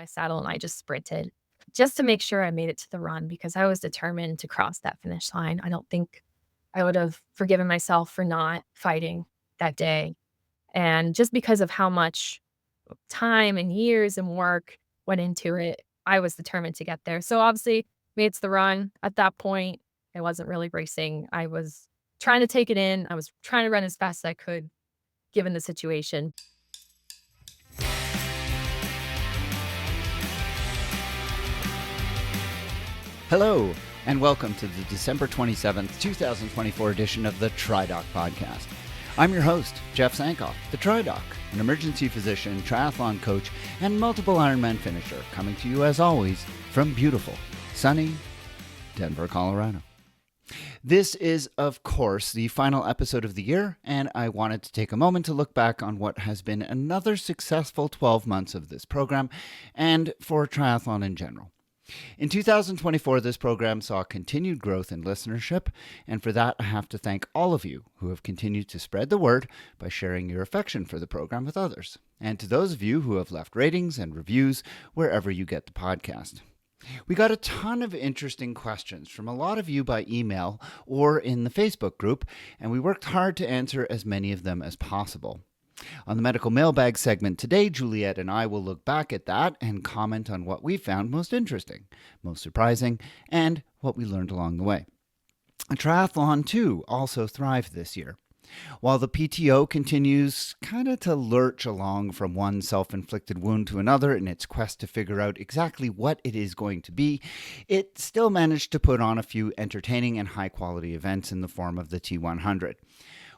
my saddle and I just sprinted just to make sure I made it to the run because I was determined to cross that finish line. I don't think I would have forgiven myself for not fighting that day. And just because of how much time and years and work went into it, I was determined to get there. So obviously, made it to the run. At that point, I wasn't really racing. I was trying to take it in. I was trying to run as fast as I could, given the situation. Hello, and welcome to the December 27th, 2024 edition of the TriDoc Podcast. I'm your host, Jeff Sankoff, the TriDoc, an emergency physician, triathlon coach, and multiple Ironman finisher, coming to you as always from beautiful, sunny Denver, Colorado. This is, of course, the final episode of the year, and I wanted to take a moment to look back on what has been another successful 12 months of this program and for triathlon in general. In 2024, this program saw continued growth in listenership, and for that, I have to thank all of you who have continued to spread the word by sharing your affection for the program with others, and to those of you who have left ratings and reviews wherever you get the podcast. We got a ton of interesting questions from a lot of you by email or in the Facebook group, and we worked hard to answer as many of them as possible. On the medical mailbag segment today, Juliet and I will look back at that and comment on what we found most interesting, most surprising, and what we learned along the way. Triathlon, too, also thrived this year. While the PTO continues kind of to lurch along from one self-inflicted wound to another in its quest to figure out exactly what it is going to be, it still managed to put on a few entertaining and high-quality events in the form of the T100.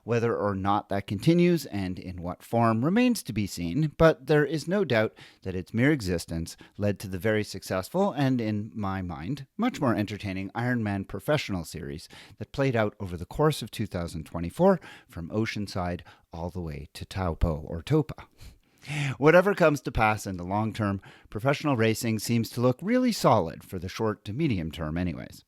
Whether or not that continues and in what form remains to be seen, but there is no doubt that its mere existence led to the very successful and, in my mind, much more entertaining Ironman Professional Series that played out over the course of 2024 from Oceanside all the way to Taupo or Topa. Whatever comes to pass in the long term, professional racing seems to look really solid for the short to medium term anyways.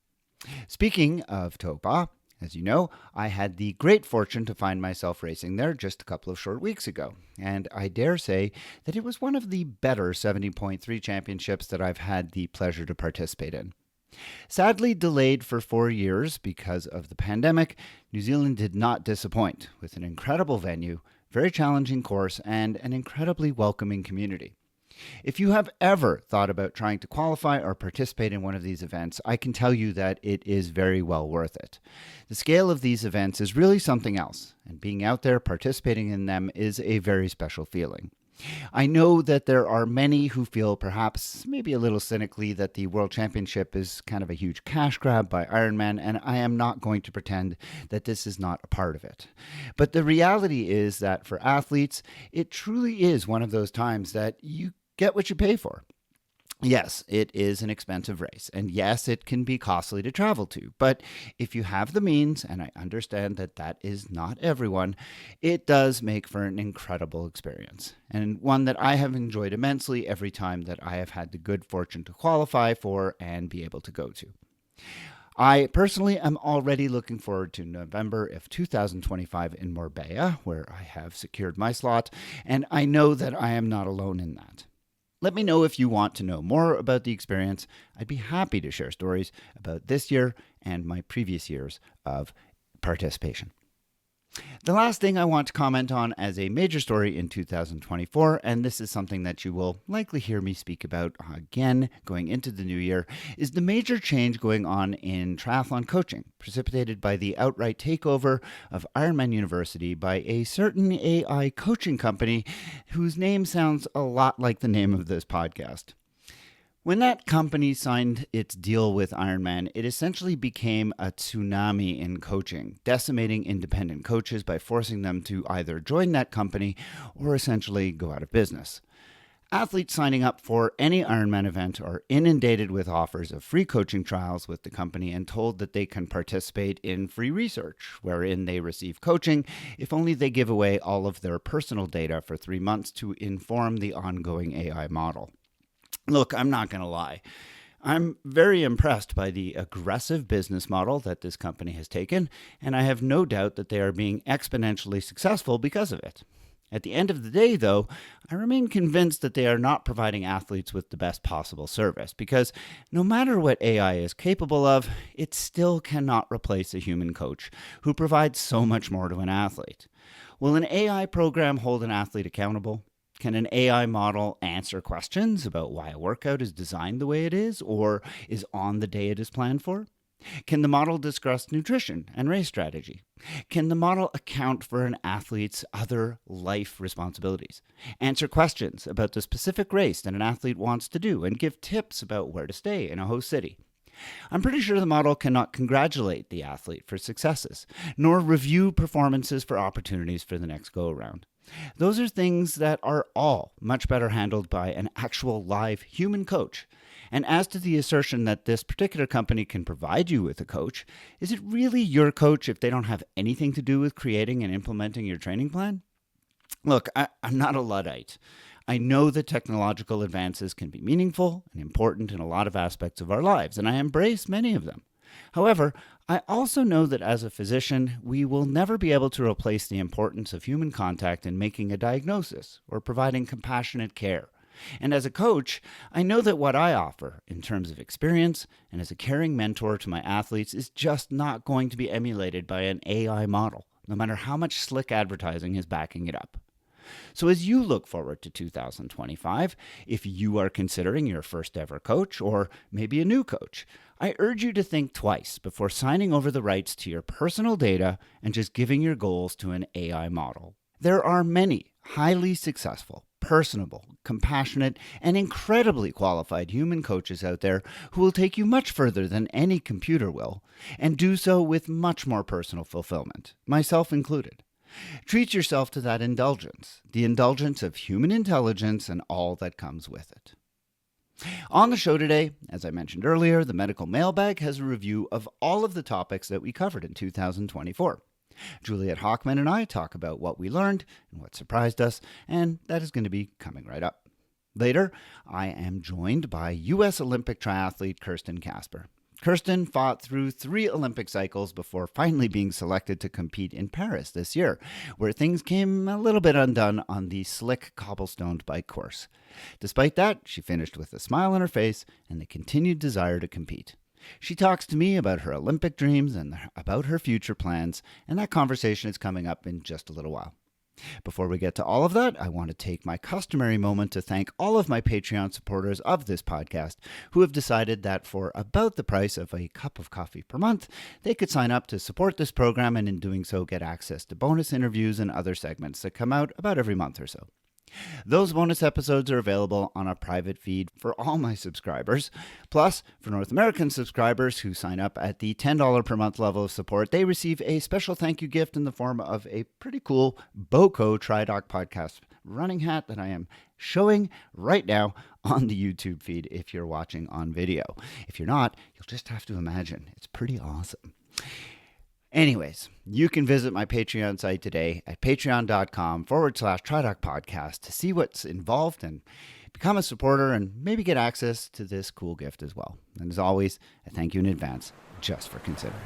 Speaking of Topa, as you know, I had the great fortune to find myself racing there just a couple of short weeks ago, and I dare say that it was one of the better 70.3 championships that I've had the pleasure to participate in. Sadly delayed for 4 years because of the pandemic, New Zealand did not disappoint, with an incredible venue, very challenging course, and an incredibly welcoming community. If you have ever thought about trying to qualify or participate in one of these events, I can tell you that it is very well worth it. The scale of these events is really something else, and being out there participating in them is a very special feeling. I know that there are many who feel perhaps maybe a little cynically that the World Championship is kind of a huge cash grab by Ironman, and I am not going to pretend that this is not a part of it. But the reality is that for athletes, it truly is one of those times that you get what you pay for. Yes, it is an expensive race, and yes, it can be costly to travel to, but if you have the means, and I understand that that is not everyone, it does make for an incredible experience, and one that I have enjoyed immensely every time that I have had the good fortune to qualify for and be able to go to. I personally am already looking forward to November of 2025 in Marbella, where I have secured my slot, and I know that I am not alone in that. Let me know if you want to know more about the experience. I'd be happy to share stories about this year and my previous years of participation. The last thing I want to comment on as a major story in 2024, and this is something that you will likely hear me speak about again going into the new year, is the major change going on in triathlon coaching, precipitated by the outright takeover of Ironman University by a certain AI coaching company whose name sounds a lot like the name of this podcast. When that company signed its deal with Ironman, it essentially became a tsunami in coaching, decimating independent coaches by forcing them to either join that company or essentially go out of business. Athletes signing up for any Ironman event are inundated with offers of free coaching trials with the company and told that they can participate in free research, wherein they receive coaching if only they give away all of their personal data for 3 months to inform the ongoing AI model. Look, I'm not going to lie. I'm very impressed by the aggressive business model that this company has taken, and I have no doubt that they are being exponentially successful because of it. At the end of the day, though, I remain convinced that they are not providing athletes with the best possible service because no matter what AI is capable of, it still cannot replace a human coach who provides so much more to an athlete. Will an AI program hold an athlete accountable? Can an AI model answer questions about why a workout is designed the way it is or is on the day it is planned for? Can the model discuss nutrition and race strategy? Can the model account for an athlete's other life responsibilities? Answer questions about the specific race that an athlete wants to do and give tips about where to stay in a host city? I'm pretty sure the model cannot congratulate the athlete for successes, nor review performances for opportunities for the next go-around. Those are things that are all much better handled by an actual live human coach. And as to the assertion that this particular company can provide you with a coach, is it really your coach if they don't have anything to do with creating and implementing your training plan? Look, I'm not a Luddite. I know that technological advances can be meaningful and important in a lot of aspects of our lives, and I embrace many of them. However, I also know that as a physician, we will never be able to replace the importance of human contact in making a diagnosis or providing compassionate care. And as a coach, I know that what I offer in terms of experience and as a caring mentor to my athletes is just not going to be emulated by an AI model, no matter how much slick advertising is backing it up. So as you look forward to 2025, if you are considering your first ever coach or maybe a new coach, I urge you to think twice before signing over the rights to your personal data and just giving your goals to an AI model. There are many highly successful, personable, compassionate, and incredibly qualified human coaches out there who will take you much further than any computer will, and do so with much more personal fulfillment, myself included. Treat yourself to that indulgence, the indulgence of human intelligence and all that comes with it. On the show today, as I mentioned earlier, the medical mailbag has a review of all of the topics that we covered in 2024. Juliet Hockman and I talk about what we learned and what surprised us, and that is going to be coming right up. Later, I am joined by U.S. Olympic triathlete Kirsten Kasper. Kirsten fought through 3 Olympic cycles before finally being selected to compete in Paris this year, where things came a little bit undone on the slick cobblestoned bike course. Despite that, she finished with a smile on her face and the continued desire to compete. She talks to me about her Olympic dreams and about her future plans, and that conversation is coming up in just a little while. Before we get to all of that, I want to take my customary moment to thank all of my Patreon supporters of this podcast who have decided that for about the price of a cup of coffee per month, they could sign up to support this program and in doing so get access to bonus interviews and other segments that come out about every month or so. Those bonus episodes are available on a private feed for all my subscribers. Plus, for North American subscribers who sign up at the $10 per month level of support, they receive a special thank you gift in the form of a pretty cool BOCO TriDoc Podcast running hat that I am showing right now on the YouTube feed if you're watching on video. If you're not, you'll just have to imagine. It's pretty awesome. Anyways, you can visit my Patreon site today at patreon.com/TriDoc Podcast to see what's involved and become a supporter and maybe get access to this cool gift as well. And as always, I thank you in advance just for considering.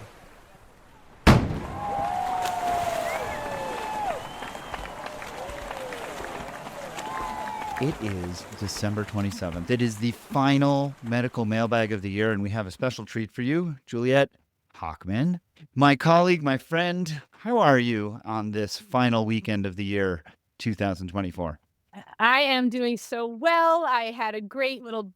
It is December 27th. It is the final medical mailbag of the year, and we have a special treat for you, Juliet Hockman, my colleague, my friend. How are you on this final weekend of the year, 2024? I am doing so well. I had a great little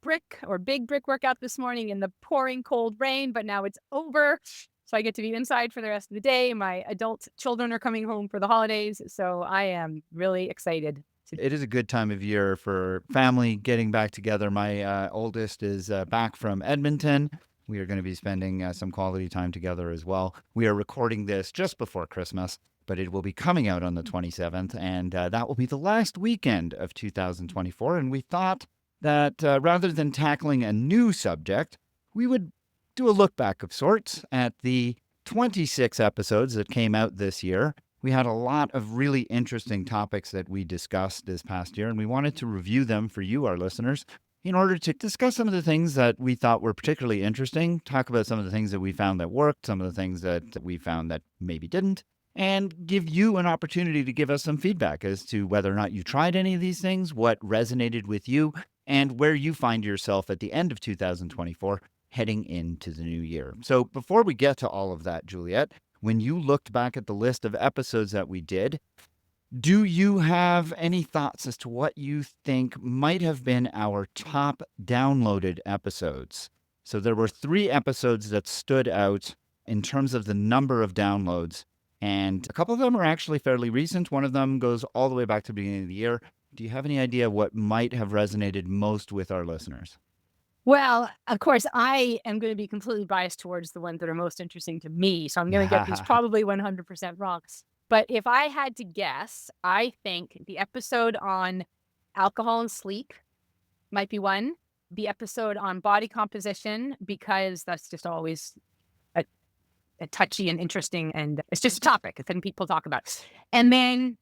big brick workout this morning in the pouring cold rain, but now it's over. So I get to be inside for the rest of the day. My adult children are coming home for the holidays. So I am really excited. It is a good time of year for family getting back together. My oldest is back from Edmonton. We are going to be spending some quality time together as well. We are recording this just before Christmas, but it will be coming out on the 27th, and that will be the last weekend of 2024. And we thought that rather than tackling a new subject, we would do a look back of sorts at the 26 episodes that came out this year. We had a lot of really interesting topics that we discussed this past year, and we wanted to review them for you, our listeners, in order to discuss some of the things that we thought were particularly interesting, talk about some of the things that we found that worked, some of the things that we found that maybe didn't, and give you an opportunity to give us some feedback as to whether or not you tried any of these things, what resonated with you, and where you find yourself at the end of 2024 heading into the new year. So before we get to all of that, Juliet, when you looked back at the list of episodes that we did, do you have any thoughts as to what you think might have been our top downloaded episodes? So there were 3 episodes that stood out in terms of the number of downloads, and a couple of them are actually fairly recent. One of them goes all the way back to the beginning of the year. Do you have any idea what might have resonated most with our listeners? Well, of course, I am going to be completely biased towards the ones that are most interesting to me. So I'm going to get these probably 100% wrong. But if I had to guess, I think the episode on alcohol and sleep might be one. The episode on body composition, because that's just always a touchy and interesting, and it's just a topic that people talk about. And then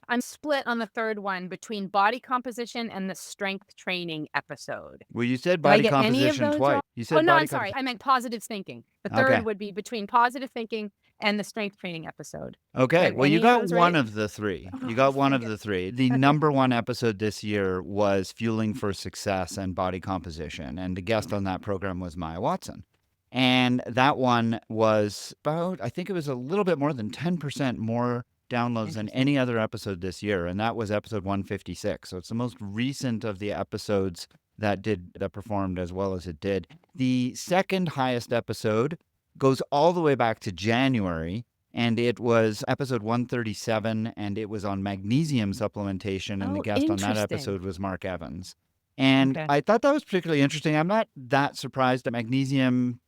I'm split on the third one between body composition and the strength training episode. Well, you said Do I body get any of composition those twice. wrong? You said Oh, no, body I'm sorry. composition. I meant positive thinking. The third Okay. would be between positive thinking and the strength training episode. Okay, Got well, you any of got those one right? of the 3. Oh, You got one of okay. the 3. The number 1 episode this year was Fueling for Success and Body Composition, and the guest on that program was Maya Watson. And that one was about, I think it was a little bit more than 10% more downloads than Interesting. any other episode this year, and that was episode 156. So it's the most recent of the episodes that performed as well as it did. The second highest episode goes all the way back to January, and it was episode 137, and it was on magnesium supplementation, and the Oh, guest on that interesting. episode was Mark Evans. And Okay. I thought that was particularly interesting. I'm not that surprised that magnesium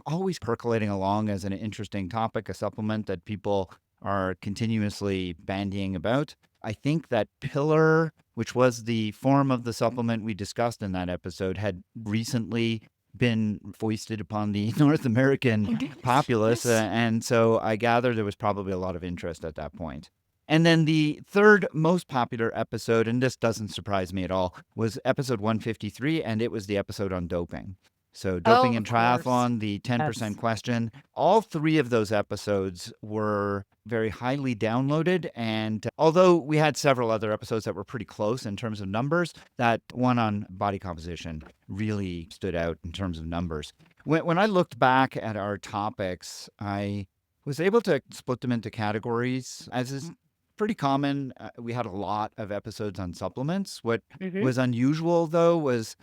always percolating along as an interesting topic, a supplement that people are continuously bandying about. I think that Pillar, which was the form of the supplement we discussed in that episode, had recently been foisted upon the North American populace. And so I gather there was probably a lot of interest at that point. And then the third most popular episode, and this doesn't surprise me at all, was episode 153, and it was the episode on doping. So doping in of course. triathlon, the 10% Yes. question. All 3 of those episodes were very highly downloaded. And although we had several other episodes that were pretty close in terms of numbers, that one on body composition really stood out in terms of numbers. When I looked back at our topics, I was able to split them into categories, as is pretty common. We had a lot of episodes on supplements. What was unusual, though, was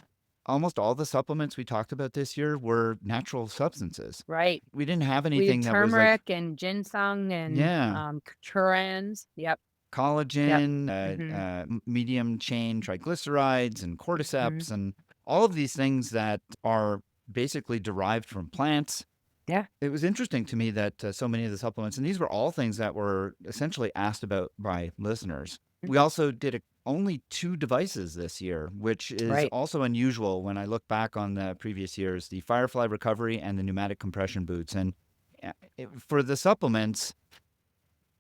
almost all the supplements we talked about this year were natural substances. Right. We didn't have We anything had that was like, turmeric and ginseng and yeah, curans. Yep. collagen, medium chain triglycerides, and cordyceps, and all of these things that are basically derived from plants. Yeah. It was interesting to me that so many of the supplements, and these were all things that were essentially asked about by listeners. We also did only 2 devices this year, which is Right. also unusual when I look back on the previous years, the Firefly Recovery and the pneumatic compression boots. And for the supplements,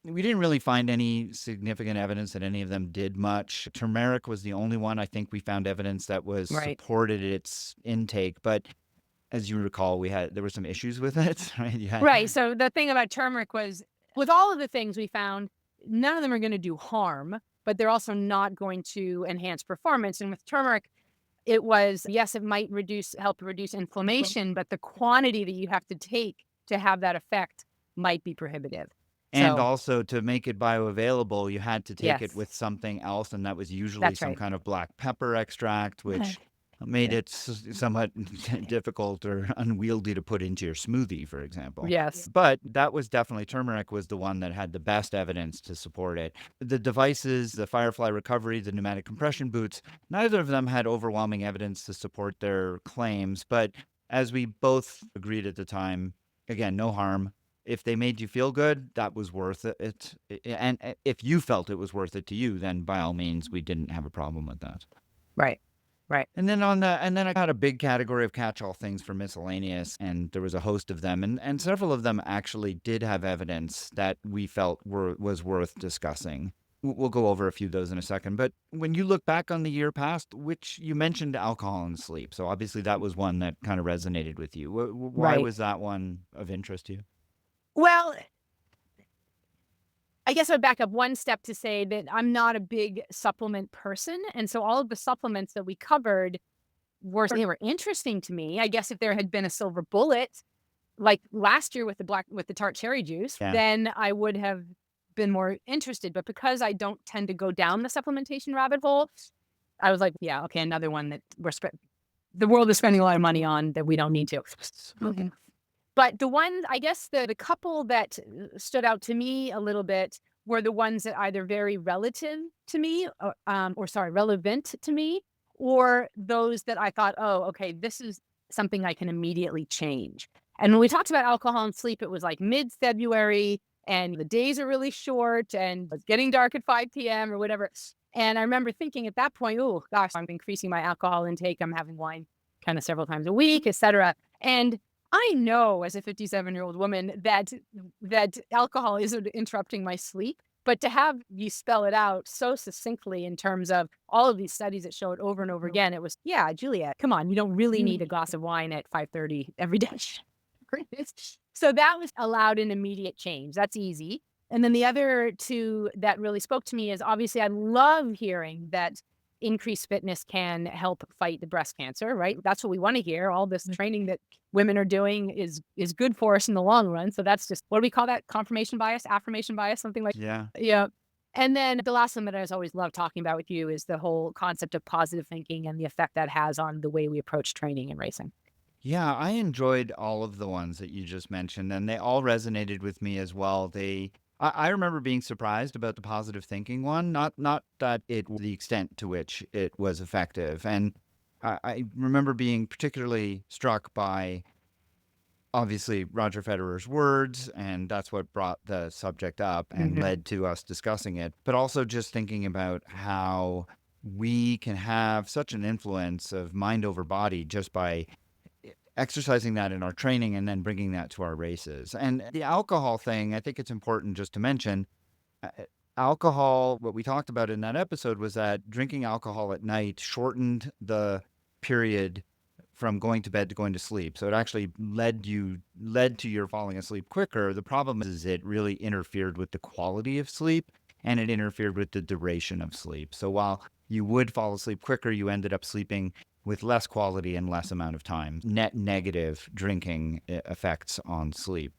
we didn't really find any significant evidence that any of them did much. Turmeric was the only one I think we found evidence that was Right. supported its intake, but as you recall, there were some issues with it, right? Right. So the thing about turmeric was, with all of the things we found, none of them are going to do harm, but they're also not going to enhance performance. And with turmeric, it was, yes, it might help reduce inflammation, but the quantity that you have to take to have that effect might be prohibitive. And So, also, to make it bioavailable, you had to take it yes, with something else, and that was usually that's some right. kind of black pepper extract, which made Yeah. it somewhat difficult or unwieldy to put into your smoothie, for example. Yes. But that was definitely, turmeric was the one that had the best evidence to support it. The devices, the Firefly Recovery, the pneumatic compression boots, neither of them had overwhelming evidence to support their claims. But as we both agreed at the time, again, no harm. If they made you feel good, that was worth it. And if you felt it was worth it to you, then by all means, we didn't have a problem with that. Right. Right. And then I had a big category of catch-all things for miscellaneous, and there was a host of them, and several of them actually did have evidence that we felt was worth discussing. We'll go over a few of those in a second. But when you look back on the year past, which you mentioned alcohol and sleep, so obviously that was one that kind of resonated with you. Why Right. was that one of interest to you? Well, I guess I'd back up one step to say that I'm not a big supplement person. And so all of the supplements that we covered they were interesting to me. I guess if there had been a silver bullet, like last year with the tart cherry juice, Yeah. then I would have been more interested. But because I don't tend to go down the supplementation rabbit hole, I was like, yeah, okay, another one that the world is spending a lot of money on that we don't need to. Okay. But the one, I guess the couple that stood out to me a little bit were the ones that either very relative to me, relevant to me, or those that I thought, oh, okay, this is something I can immediately change. And when we talked about alcohol and sleep, it was like mid-February and the days are really short and it's getting dark at 5 p.m. or whatever. And I remember thinking at that point, oh gosh, I'm increasing my alcohol intake. I'm having wine kind of several times a week, et cetera. And I know as a 57-year-old woman that alcohol isn't interrupting my sleep, but to have you spell it out so succinctly in terms of all of these studies that show it over and over again, it was, yeah, Juliet, come on, you don't really need a glass of wine at 5:30 every day. So that was allowed an immediate change. That's easy. And then the other two that really spoke to me is obviously I love hearing that increased fitness can help fight the breast cancer, right? That's what we want to hear. All this training that women are doing is good for us in the long run. So that's just, what do we call that? Confirmation bias, affirmation bias, something like Yeah. Yeah. And then the last one that I always love talking about with you is the whole concept of positive thinking and the effect that has on the way we approach training and racing. Yeah, I enjoyed all of the ones that you just mentioned, and they all resonated with me as well. I remember being surprised about the positive thinking one, not that the extent to which it was effective. And I remember being particularly struck by, obviously, Roger Federer's words, and that's what brought the subject up and led to us discussing it, but also just thinking about how we can have such an influence of mind over body just by exercising that in our training and then bringing that to our races. And the alcohol thing, I think it's important just to mention, alcohol, what we talked about in that episode was that drinking alcohol at night shortened the period from going to bed to going to sleep. So it actually led to your falling asleep quicker. The problem is it really interfered with the quality of sleep and it interfered with the duration of sleep. So while you would fall asleep quicker, you ended up sleeping with less quality and less amount of time. Net negative drinking effects on sleep.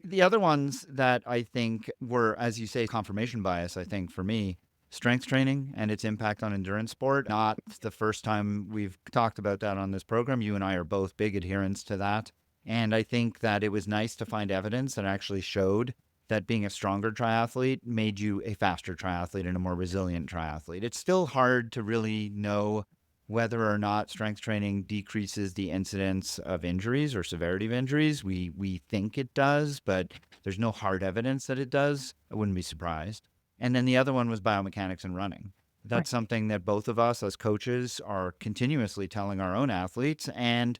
The other ones that I think were, as you say, confirmation bias, I think for me, strength training and its impact on endurance sport. Not the first time we've talked about that on this program. You and I are both big adherents to that. And I think that it was nice to find evidence that actually showed that being a stronger triathlete made you a faster triathlete and a more resilient triathlete. It's still hard to really know whether or not strength training decreases the incidence of injuries or severity of injuries. We think it does, but there's no hard evidence that it does. I wouldn't be surprised. And then the other one was biomechanics and running. That's something that both of us as coaches are continuously telling our own athletes. And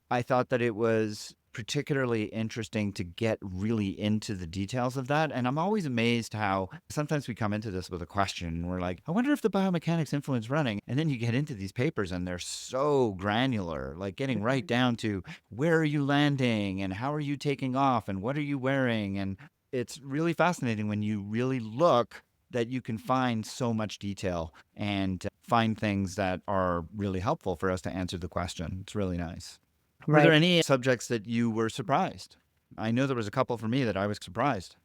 I thought that it was particularly interesting to get really into the details of that. And I'm always amazed how sometimes we come into this with a question and we're like, I wonder if the biomechanics influence running. And then you get into these papers and they're so granular, like getting right down to where are you landing and how are you taking off and what are you wearing? And it's really fascinating when you really look that you can find so much detail and find things that are really helpful for us to answer the question. It's really nice. Were there any subjects that you were surprised? I know there was a couple for me that I was surprised.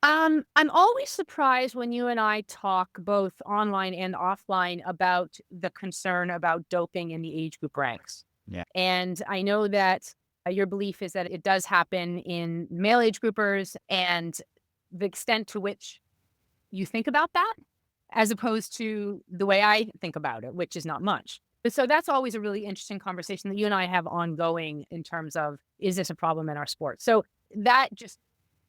I'm always surprised when you and I talk both online and offline about the concern about doping in the age group ranks. Yeah. And I know that your belief is that it does happen in male age groupers and the extent to which you think about that, as opposed to the way I think about it, which is not much. So that's always a really interesting conversation that you and I have ongoing in terms of, is this a problem in our sport? So that just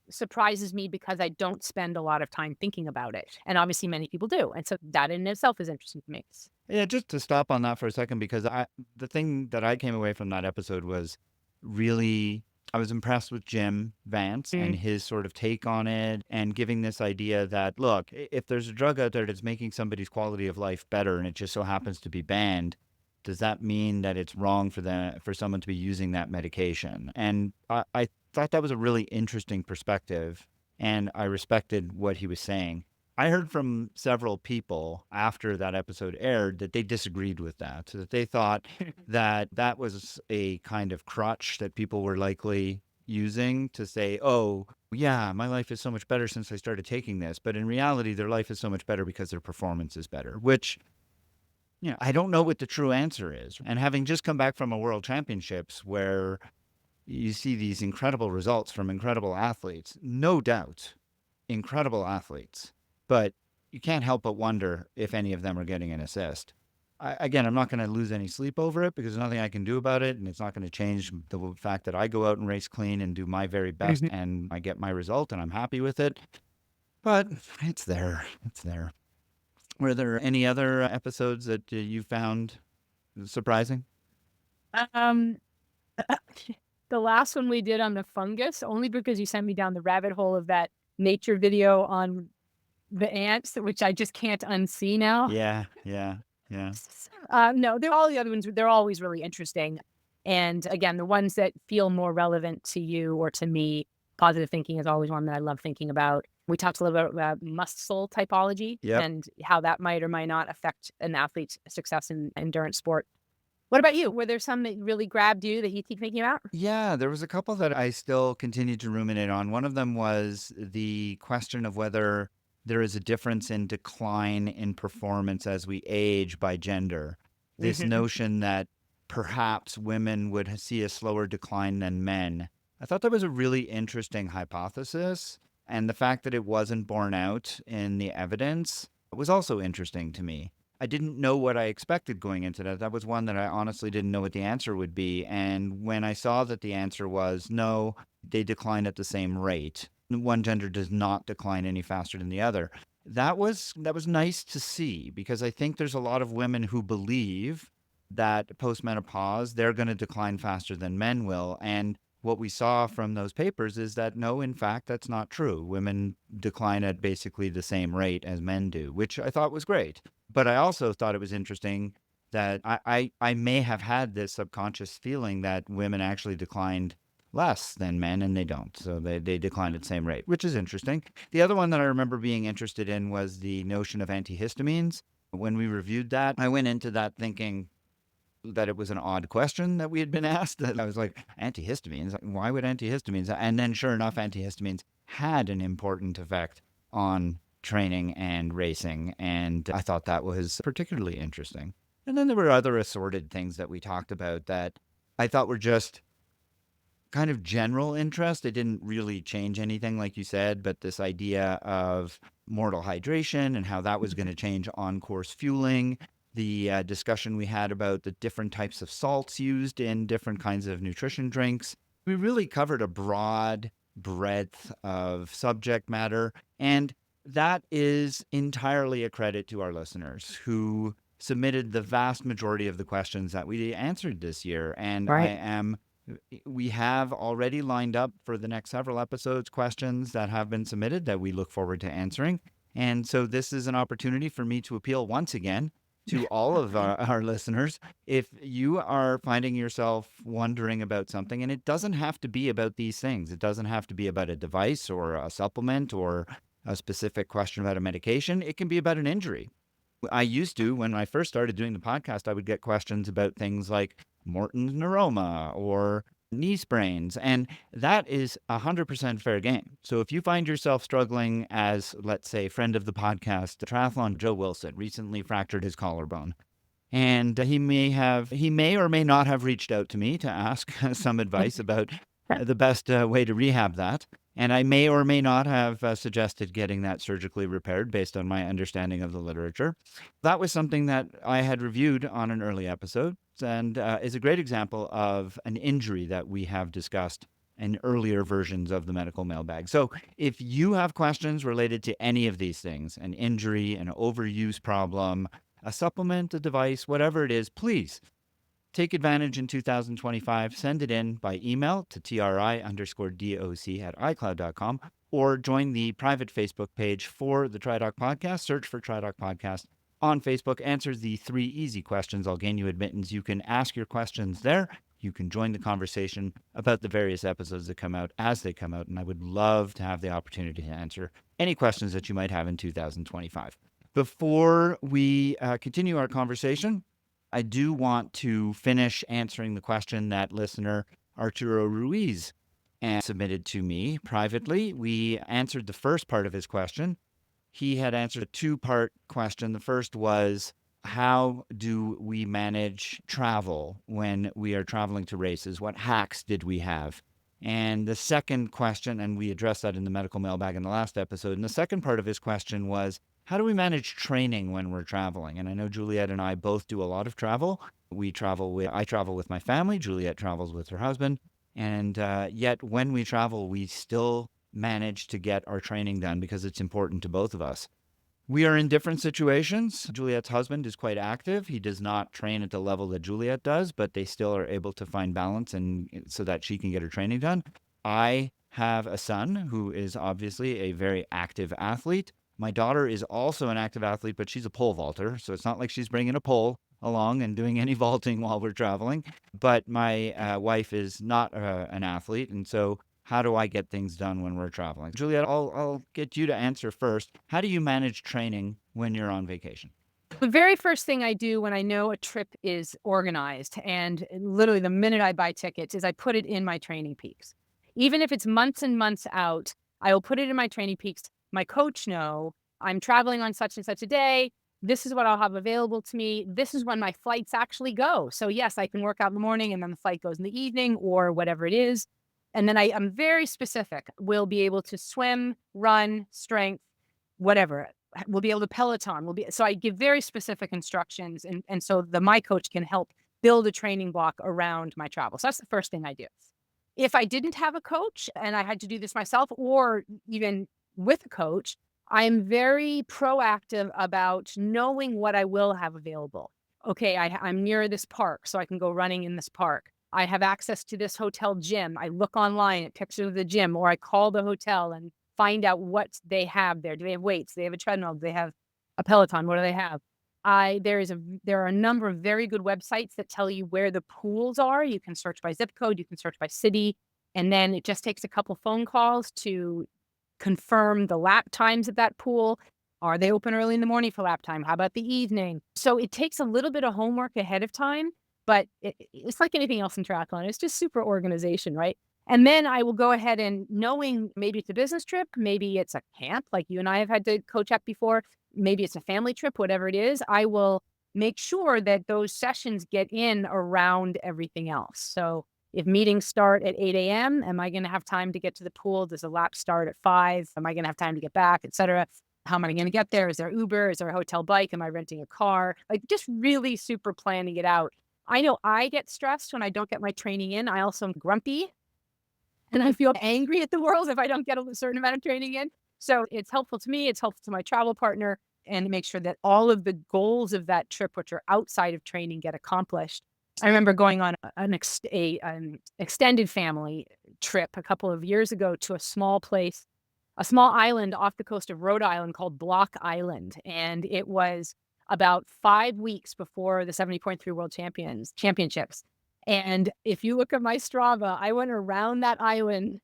surprises me because I don't spend a lot of time thinking about it. And obviously many people do. And so that in itself is interesting to me. Yeah, just to stop on that for a second, because the thing that I came away from that episode was really, I was impressed with Jim Vance and his sort of take on it and giving this idea that, look, if there's a drug out there that's making somebody's quality of life better and it just so happens to be banned, does that mean that it's wrong for someone to be using that medication? And I thought that was a really interesting perspective, and I respected what he was saying. I heard from several people after that episode aired that they disagreed with that, so that they thought that that was a kind of crutch that people were likely using to say, oh, yeah, my life is so much better since I started taking this. But in reality, their life is so much better because their performance is better, which, I don't know what the true answer is. And having just come back from a world championships where you see these incredible results from incredible athletes, no doubt, incredible athletes, but you can't help but wonder if any of them are getting an assist. Again, I'm not going to lose any sleep over it because there's nothing I can do about it. And it's not going to change the fact that I go out and race clean and do my very best and I get my result and I'm happy with it. But it's there. It's there. Were there any other episodes that you found surprising? Um, the last one we did on the fungus, only because you sent me down the rabbit hole of that nature video on the ants, which I just can't unsee now. Yeah. No, all the other ones, they're always really interesting. And again, the ones that feel more relevant to you or to me, positive thinking is always one that I love thinking about. We talked a little bit about muscle typology and how that might or might not affect an athlete's success in endurance sport. What about you? Were there some that really grabbed you that you keep thinking about? Yeah, there was a couple that I still continued to ruminate on. One of them was the question of whether there is a difference in decline in performance as we age by gender. This notion that perhaps women would see a slower decline than men. I thought that was a really interesting hypothesis. And the fact that it wasn't borne out in the evidence was also interesting to me. I didn't know what I expected going into that. That was one that I honestly didn't know what the answer would be. And when I saw that the answer was no, they decline at the same rate. One gender does not decline any faster than the other. That was nice to see, because I think there's a lot of women who believe that postmenopause, they're going to decline faster than men will. And what we saw from those papers is that no, in fact, that's not true. Women decline at basically the same rate as men do, which I thought was great. But I also thought it was interesting that I may have had this subconscious feeling that women actually declined less than men, and they don't. So they decline at the same rate, which is interesting. The other one that I remember being interested in was the notion of antihistamines. When we reviewed that, I went into that thinking that it was an odd question that we had been asked. That I was like, antihistamines? Why would antihistamines? And then sure enough, antihistamines had an important effect on training and racing. And I thought that was particularly interesting. And then there were other assorted things that we talked about that I thought were just kind of general interest. It didn't really change anything, like you said, but this idea of mortal hydration and how that was going to change on-course fueling, the discussion we had about the different types of salts used in different kinds of nutrition drinks. We really covered a broad breadth of subject matter, and that is entirely a credit to our listeners who submitted the vast majority of the questions that we answered this year. And we have already lined up for the next several episodes questions that have been submitted that we look forward to answering. And so this is an opportunity for me to appeal once again to all of our listeners. If you are finding yourself wondering about something, and it doesn't have to be about these things, it doesn't have to be about a device or a supplement or a specific question about a medication, it can be about an injury. I used to, when I first started doing the podcast, I would get questions about things like Morton's neuroma or knee sprains, and that is 100% fair game. So if you find yourself struggling as, let's say, friend of the podcast, triathlon Joe Wilson recently fractured his collarbone, and he may or may not have reached out to me to ask some advice about the best way to rehab that. And I may or may not have suggested getting that surgically repaired based on my understanding of the literature. That was something that I had reviewed on an early episode and is a great example of an injury that we have discussed in earlier versions of the medical mailbag. So if you have questions related to any of these things, an injury, an overuse problem, a supplement, a device, whatever it is, please take advantage in 2025. Send it in by email to tri_doc@icloud.com or join the private Facebook page for the TriDoc Podcast. Search for TriDoc Podcast on Facebook. Answer the 3 easy questions. I'll gain you admittance. You can ask your questions there, You can join the conversation about the various episodes that come out as they come out, and I would love to have the opportunity to answer any questions that you might have in 2025. Before we continue our conversation, I do want to finish answering the question that listener Arturo Ruiz submitted to me privately. We answered the first part of his question. He had answered a two-part question. The first was, how do we manage travel when we are traveling to races? What hacks did we have? And the second question, and we addressed that in the medical mailbag in the last episode, and the second part of his question was, how do we manage training when we're traveling? And I know Juliet and I both do a lot of travel. I travel with my family. Juliet travels with her husband. And yet when we travel, we still manage to get our training done because it's important to both of us. We are in different situations. Juliet's husband is quite active. He does not train at the level that Juliet does, but they still are able to find balance and so that she can get her training done. I have a son who is obviously a very active athlete. My daughter is also an active athlete, but she's a pole vaulter, so it's not like she's bringing a pole along and doing any vaulting while we're traveling. But my wife is not an athlete, and so how do I get things done when we're traveling? Juliet, I'll get you to answer first. How do you manage training when you're on vacation? The very first thing I do when I know a trip is organized, and literally the minute I buy tickets, is I put it in my training peaks. Even if it's months and months out, I will put it in my training peaks. My coach know I'm traveling on such and such a day. This is what I'll have available to me. This is when my flights actually go. So yes, I can work out in the morning and then the flight goes in the evening or whatever it is. And then I'm very specific. We'll be able to swim, run, strength, whatever. We'll be able to Peloton. So I give very specific instructions. And so my coach can help build a training block around my travel. So that's the first thing I do. If I didn't have a coach and I had to do this myself, or even with a coach, I'm very proactive about knowing what I will have available. Okay, I'm near this park, so I can go running in this park. I have access to this hotel gym. I look online at pictures of the gym, or I call the hotel and find out what they have there. Do they have weights? Do they have a treadmill? Do they have a Peloton? What do they have? There are a number of very good websites that tell you where the pools are. You can search by zip code, you can search by city, and then it just takes a couple phone calls to confirm the lap times at that pool. Are they open early in the morning for lap time? How about the evening? So it takes a little bit of homework ahead of time, but it's like anything else in triathlon. It's just super organization, right? And then I will go ahead and, knowing maybe it's a business trip, maybe it's a camp like you and I have had to coach up before, maybe it's a family trip, whatever it is, I will make sure that those sessions get in around everything else. So if meetings start at 8 a.m., am I going to have time to get to the pool? Does the lap start at 5? Am I going to have time to get back, et cetera? How am I going to get there? Is there Uber? Is there a hotel bike? Am I renting a car? Like, just really super planning it out. I know I get stressed when I don't get my training in. I also am grumpy and I feel angry at the world if I don't get a certain amount of training in. So it's helpful to me. It's helpful to my travel partner, and make sure that all of the goals of that trip, which are outside of training, get accomplished. I remember going on an extended family trip a couple of years ago to a small island off the coast of Rhode Island called Block Island. And it was about 5 weeks before the 70.3 World Championships. And if you look at my Strava, I went around that island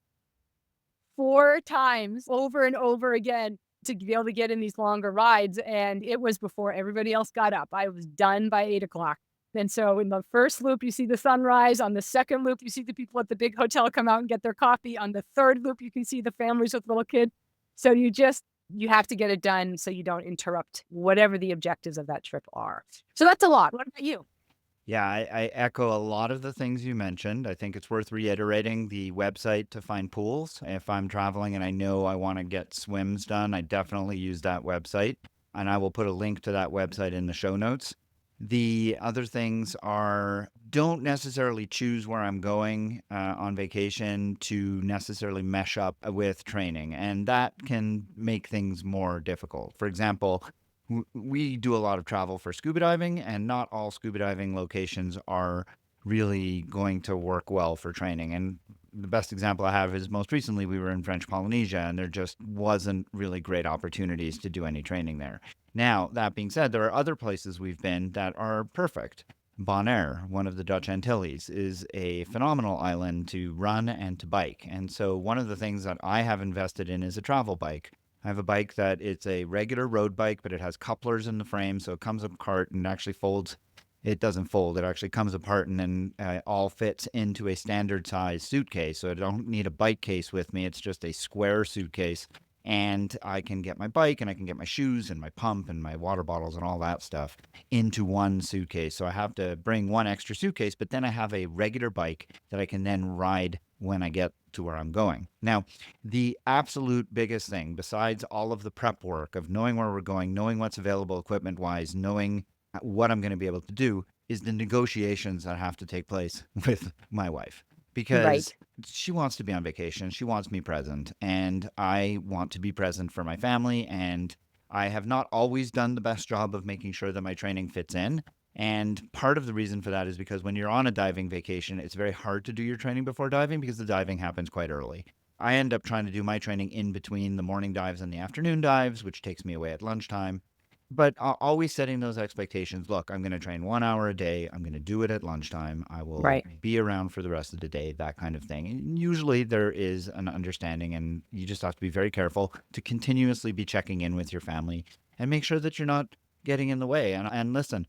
4 times over and over again to be able to get in these longer rides. And it was before everybody else got up. I was done by 8 o'clock. And so in the first loop, you see the sunrise. On the second loop, you see the people at the big hotel come out and get their coffee. On the third loop, you can see the families with little kids. So you have to get it done so you don't interrupt whatever the objectives of that trip are. So that's a lot. What about you? Yeah, I echo a lot of the things you mentioned. I think it's worth reiterating the website to find pools. If I'm traveling and I know I want to get swims done, I definitely use that website. And I will put a link to that website in the show notes. The other things are, don't necessarily choose where I'm going on vacation to necessarily mesh up with training. And that can make things more difficult. For example, we do a lot of travel for scuba diving, and not all scuba diving locations are really going to work well for training. And the best example I have is most recently we were in French Polynesia, and there just wasn't really great opportunities to do any training there. Now, that being said, there are other places we've been that are perfect. Bonaire, one of the Dutch Antilles, is a phenomenal island to run and to bike. And so one of the things that I have invested in is a travel bike. I have a bike that it's a regular road bike, but it has couplers in the frame, so it comes apart and actually folds. It doesn't fold. It actually comes apart and then all fits into a standard size suitcase. So I don't need a bike case with me. It's just a square suitcase. And I can get my bike and I can get my shoes and my pump and my water bottles and all that stuff into one suitcase. So I have to bring one extra suitcase, but then I have a regular bike that I can then ride when I get to where I'm going. Now, the absolute biggest thing, besides all of the prep work of knowing where we're going, knowing what's available equipment-wise, knowing what I'm going to be able to do, is the negotiations that have to take place with my wife. Because Right. she wants to be on vacation. She wants me present. And I want to be present for my family. And I have not always done the best job of making sure that my training fits in. And part of the reason for that is because when you're on a diving vacation, it's very hard to do your training before diving because the diving happens quite early. I end up trying to do my training in between the morning dives and the afternoon dives, which takes me away at lunchtime. But always setting those expectations. Look, I'm going to train 1 hour a day. I'm going to do it at lunchtime. I will Right. be around for the rest of the day, that kind of thing. And usually there is an understanding, and you just have to be very careful to continuously be checking in with your family and make sure that you're not getting in the way. And listen,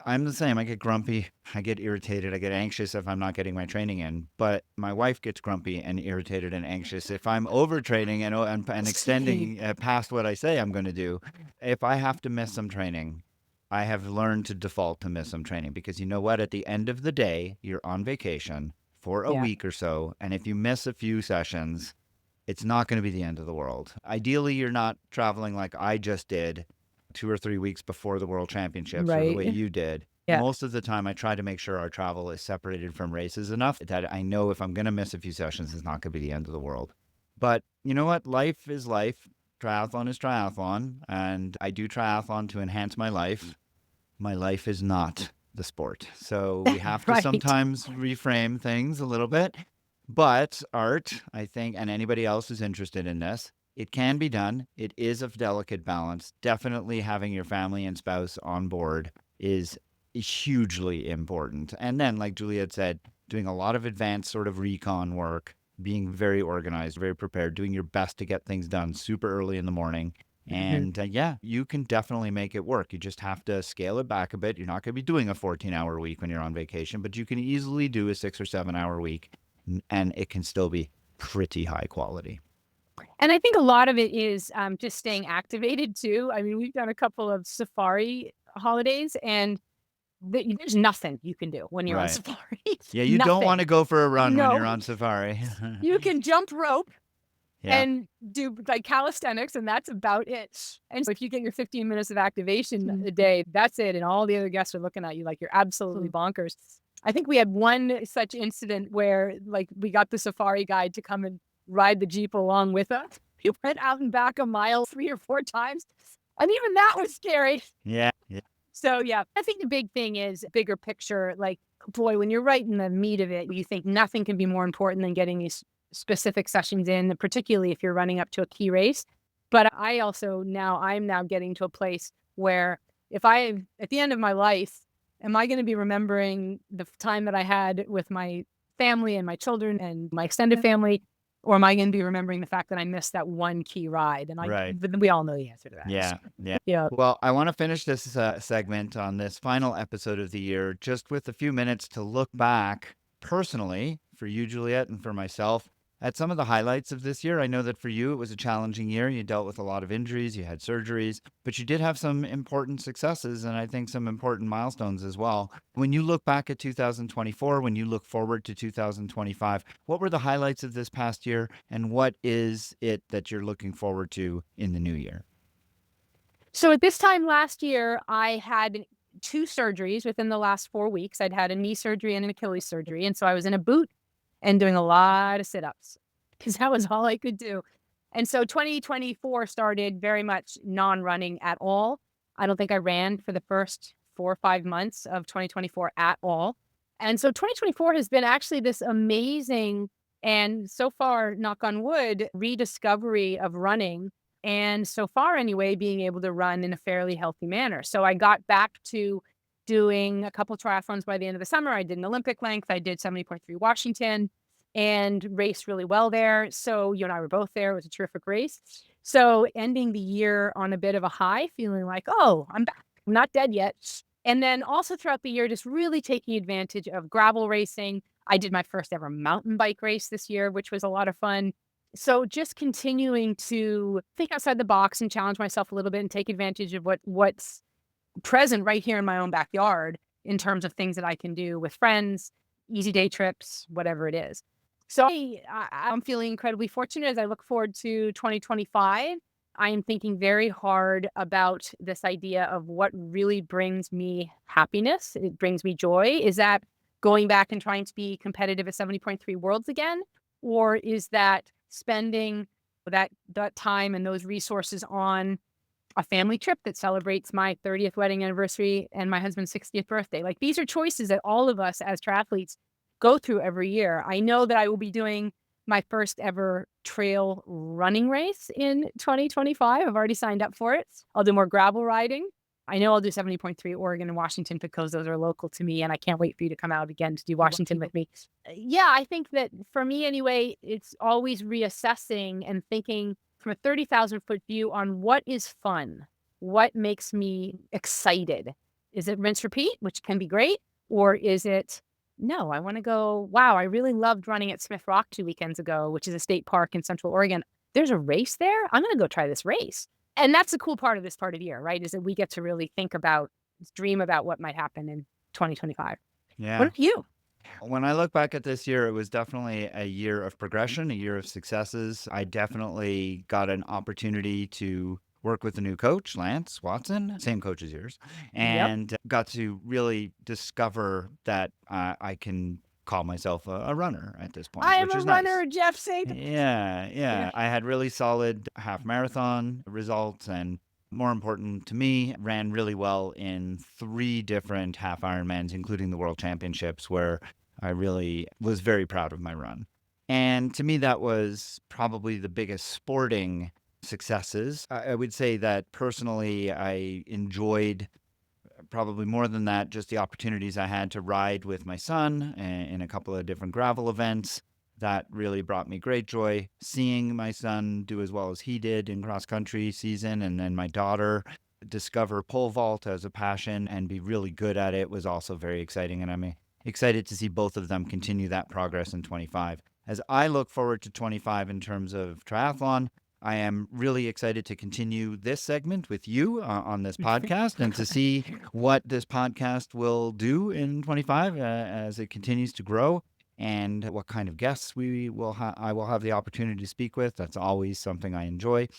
I'm the same. I get grumpy. I get irritated. I get anxious if I'm not getting my training in. But my wife gets grumpy and irritated and anxious if I'm overtraining and extending past what I say I'm going to do. If I have to miss some training, I have learned to default to miss some training because you know what? At the end of the day, you're on vacation for a Yeah. week or so. And if you miss a few sessions, it's not going to be the end of the world. Ideally, you're not traveling like I just did 2 or 3 weeks before the World Championships or the way Right. you did. Yeah. Most of the time, I try to make sure our travel is separated from races enough that I know if I'm going to miss a few sessions, it's not going to be the end of the world. But you know what? Life is life. Triathlon is triathlon. And I do triathlon to enhance my life. My life is not the sport. So we have to Right. sometimes reframe things a little bit. But Art, I think, and anybody else who's interested in this, it can be done. It is a delicate balance. Definitely having your family and spouse on board is hugely important. And then, like Juliet said, doing a lot of advanced sort of recon work, being very organized, very prepared, doing your best to get things done super early in the morning. And yeah, you can definitely make it work. You just have to scale it back a bit. You're not going to be doing a 14-hour week when you're on vacation, but you can easily do a 6 or 7-hour week and it can still be pretty high quality. And I think a lot of it is just staying activated too. I mean, we've done a couple of safari holidays, and there's nothing you can do when you're on Right. safari. Yeah, you don't want to Nothing. go for a run when No. you're on safari. You can jump rope Yeah. and do like calisthenics, and that's about it. And so if you get your 15 minutes of activation a day, that's it. And all the other guests are looking at you like you're absolutely bonkers. I think we had one such incident where like we got the safari guide to come and ride the Jeep along with us. We went out and back a mile 3 or 4 times. And even that was scary. Yeah. Yeah. So yeah, I think the big thing is bigger picture. Like, boy, when you're right in the meat of it, you think nothing can be more important than getting these specific sessions in, particularly if you're running up to a key race. But I'm now getting to a place where if I, at the end of my life, am I going to be remembering the time that I had with my family and my children and my extended family? Or am I going to be remembering the fact that I missed that one key ride? And Right. we all know the answer to that. Yeah. Yeah. Yeah. Well, I want to finish this segment on this final episode of the year just with a few minutes to look back personally for you, Juliet, and for myself at some of the highlights of this year. I know that for you, it was a challenging year. You dealt with a lot of injuries, you had surgeries, but you did have some important successes and I think some important milestones as well. When you look back at 2024, when you look forward to 2025, what were the highlights of this past year and what is it that you're looking forward to in the new year? So at this time last year, I had 2 surgeries within the last 4 weeks. I'd had a knee surgery and an Achilles surgery. And so I was in a boot and doing a lot of sit-ups because that was all I could do. And so 2024 started very much non-running at all. I don't think I ran for the first 4 or 5 months of 2024 at all. And so 2024 has been actually this amazing and so far, knock on wood, rediscovery of running. And so far anyway, being able to run in a fairly healthy manner. So I got back to doing a couple triathlons by the end of the summer. I did an Olympic length. I did 70.3 Washington and raced really well there. So you and I were both there. It was a terrific race. So ending the year on a bit of a high, feeling like, oh, I'm back. I'm not dead yet. And then also throughout the year, just really taking advantage of gravel racing. I did my first ever mountain bike race this year, which was a lot of fun. So just continuing to think outside the box and challenge myself a little bit and take advantage of what's present right here in my own backyard in terms of things that I can do with friends, easy day trips, whatever it is. So I'm feeling incredibly fortunate as I look forward to 2025. I am thinking very hard about this idea of what really brings me happiness. It brings me joy. Is that going back and trying to be competitive at 70.3 Worlds again? Or is that spending that time and those resources on a family trip that celebrates my 30th wedding anniversary and my husband's 60th birthday? Like, these are choices that all of us as triathletes go through every year. I know that I will be doing my first ever trail running race in 2025. I've already signed up for it. I'll do more gravel riding. I know I'll do 70.3 Oregon and Washington because those are local to me, and I can't wait for you to come out again to do Washington with me. Yeah, I think that for me anyway, it's always reassessing and thinking from a 30,000-foot view on what is fun, what makes me excited. Is it rinse repeat, which can be great, or is it, no, I want to go, wow, I really loved running at Smith Rock 2 weekends ago, which is a state park in Central Oregon. There's a race there. I'm going to go try this race. And that's the cool part of this part of the year, right? Is that we get to really think about, dream about what might happen in 2025. Yeah. What about you? When I look back at this year, it was definitely a year of progression, a year of successes. I definitely got an opportunity to work with a new coach, Lance Watson, same coach as yours, and got to really discover that I can call myself a runner at this point, I am which a is runner, nice. Jeff Saint. Yeah. I had really solid half marathon results, and more important to me, ran really well in 3 different half Ironmans, including the World Championships, where I really was very proud of my run. And to me, that was probably the biggest sporting successes. I would say that personally, I enjoyed probably more than that, just the opportunities I had to ride with my son in a couple of different gravel events. That really brought me great joy. Seeing my son do as well as he did in cross country season, and then my daughter discover pole vault as a passion and be really good at it was also very exciting. And I'm excited to see both of them continue that progress in 25. As I look forward to 25 in terms of triathlon, I am really excited to continue this segment with you on this podcast and to see what this podcast will do in 25 as it continues to grow, and what kind of guests I will have the opportunity to speak with. That's always something I enjoy.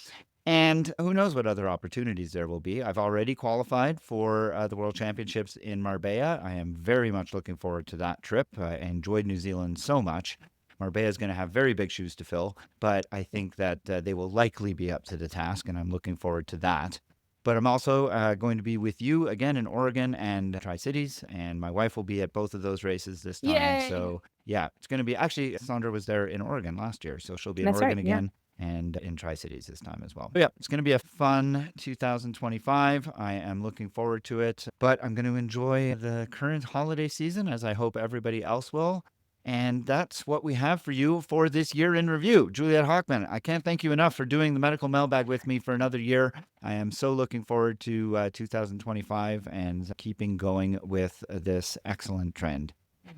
And who knows what other opportunities there will be. I've already qualified for the World Championships in Marbella. I am very much looking forward to that trip. I enjoyed New Zealand so much. Marbella is going to have very big shoes to fill, but I think that they will likely be up to the task, and I'm looking forward to that. But I'm also going to be with you again in Oregon and Tri-Cities, and my wife will be at both of those races this time. Yay. So yeah, it's going to be, actually, Sandra was there in Oregon last year, so she'll be in That's Oregon right, yeah. again. And in Tri-Cities this time as well. But yeah, it's going to be a fun 2025. I am looking forward to it, but I'm going to enjoy the current holiday season, as I hope everybody else will. And that's what we have for you for this year in review. Juliet Hockman, I can't thank you enough for doing the medical mailbag with me for another year. I am so looking forward to 2025 and keeping going with this excellent trend.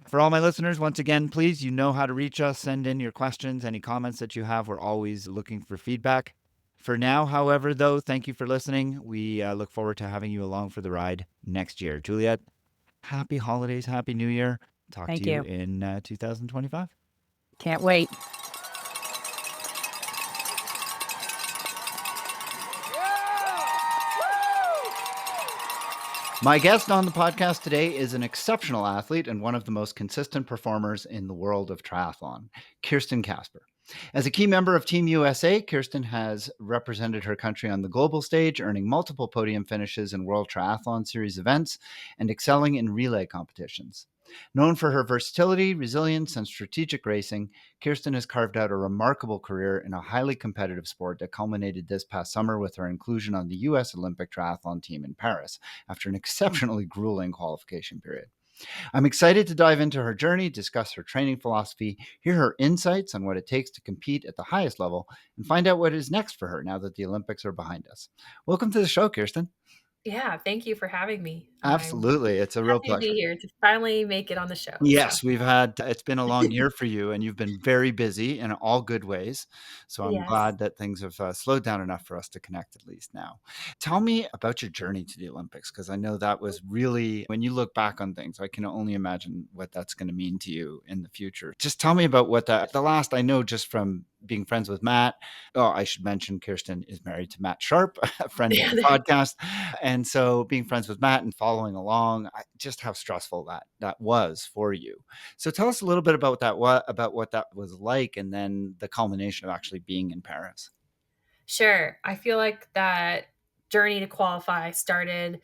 For all my listeners, once again, please, you know how to reach us. Send in your questions, any comments that you have. We're always looking for feedback. For now, however, though, thank you for listening. We look forward to having you along for the ride next year. Juliet, happy holidays, happy new year. Talk Thank to you you. in 2025. Can't wait. My guest on the podcast today is an exceptional athlete and one of the most consistent performers in the world of triathlon, Kirsten Kasper. As a key member of Team USA, Kirsten has represented her country on the global stage, earning multiple podium finishes in World Triathlon Series events and excelling in relay competitions. Known for her versatility, resilience, and strategic racing, Kirsten has carved out a remarkable career in a highly competitive sport that culminated this past summer with her inclusion on the U.S. Olympic triathlon team in Paris after an exceptionally grueling qualification period. I'm excited to dive into her journey, discuss her training philosophy, hear her insights on what it takes to compete at the highest level, and find out what is next for her now that the Olympics are behind us. Welcome to the show, Kirsten. Yeah, thank you for having me. I'm Absolutely. It's a real happy to be pleasure. here to finally make it on the show. So, Yes, it's been a long year for you, and you've been very busy in all good ways. So I'm yes. glad that things have slowed down enough for us to connect at least now. Tell me about your journey to the Olympics, because I know that was really, when you look back on things, I can only imagine what that's going to mean to you in the future. Just tell me about the last, I know just from being friends with Matt. Oh, I should mention Kirsten is married to Matt Sharp, a friend of Yeah, the podcast. And so being friends with Matt and following along, just how stressful that was for you. So tell us a little bit about what that was like, and then the culmination of actually being in Paris. sure. I feel like that journey to qualify started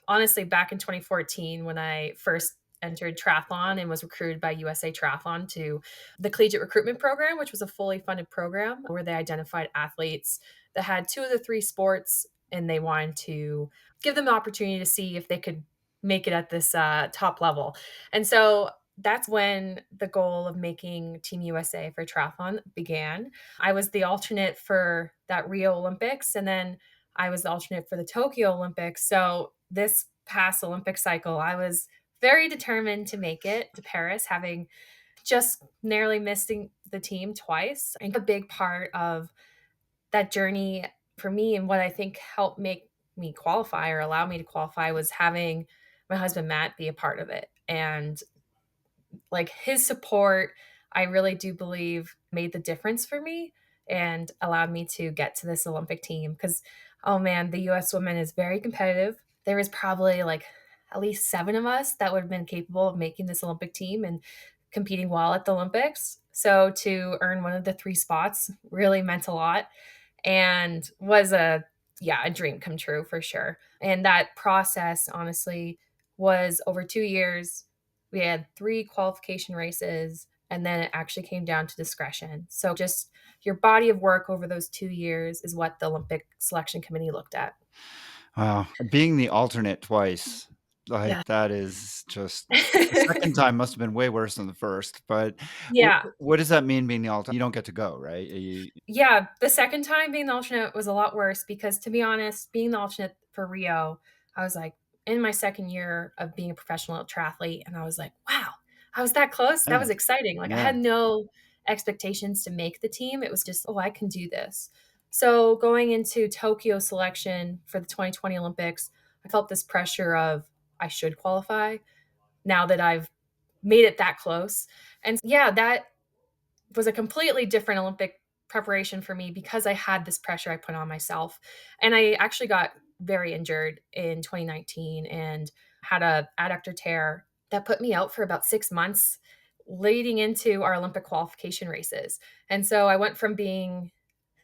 honestly back in 2014 when I first entered triathlon and was recruited by USA Triathlon to the collegiate recruitment program, which was a fully funded program where they identified athletes that had two of the three sports and they wanted to give them the opportunity to see if they could make it at this top level. And so that's when the goal of making Team USA for triathlon began. I was the alternate for that Rio Olympics, and then I was the alternate for the Tokyo Olympics. So this past Olympic cycle, I was very determined to make it to Paris, having just narrowly missing the team twice. And a big part of that journey for me and what I think helped make me qualify or allow me to qualify was having my husband Matt be a part of it. And like his support, I really do believe made the difference for me and allowed me to get to this Olympic team. Because, oh man, the US women is very competitive. There was probably like at least seven of us that would have been capable of making this Olympic team and competing well at the Olympics. So to earn one of the three spots really meant a lot and was a dream come true for sure. And that process honestly was over 2 years. We had 3 qualification races and then it actually came down to discretion. So just your body of work over those 2 years is what the Olympic selection committee looked at. Wow. Being the alternate twice, Yeah. like that is just the second time must have been way worse than the first. But Yeah. what does that mean being the alternate? You don't get to go, right? Yeah, the second time being the alternate was a lot worse because to be honest, being the alternate for Rio, I was like in my second year of being a professional triathlete and I was like, wow, I was that close. That Yeah. was exciting. Like I Yeah. had no expectations to make the team. It was just, oh, I can do this. So going into Tokyo selection for the 2020 Olympics, I felt this pressure of I should qualify now that I've made it that close. And yeah, that was a completely different Olympic preparation for me because I had this pressure I put on myself. And I actually got very injured in 2019 and had a adductor tear that put me out for about 6 months leading into our Olympic qualification races. And so I went from being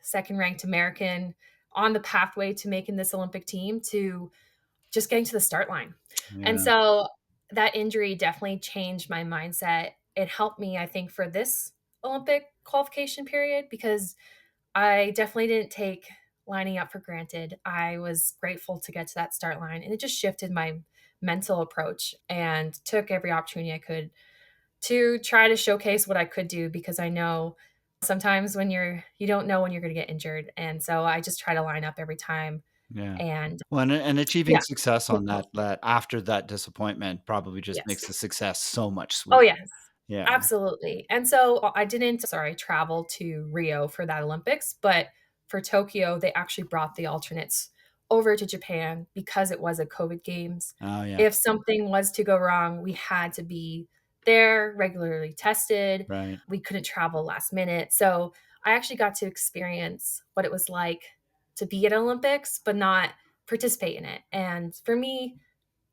second ranked American on the pathway to making this Olympic team to just getting to the start line. And Yeah. so that injury definitely changed my mindset. It helped me, I think, for this Olympic qualification period because I definitely didn't take lining up for granted. I was grateful to get to that start line and it just shifted my mental approach and took every opportunity I could to try to showcase what I could do because I know sometimes when you don't know when you're going to get injured and so I just try to line up every time Yeah. and Well, and achieving yeah. success on that after that disappointment probably just makes Yes. the success so much Oh, sweeter. yes. Yeah. Absolutely. And so I didn't, sorry, travel to Rio for that Olympics, but for Tokyo, they actually brought the alternates over to Japan because it was a COVID games. Oh, yeah. If something was to go wrong, we had to be there, regularly tested. Right. We couldn't travel last minute. So I actually got to experience what it was like to be at Olympics, but not participate in it. And for me,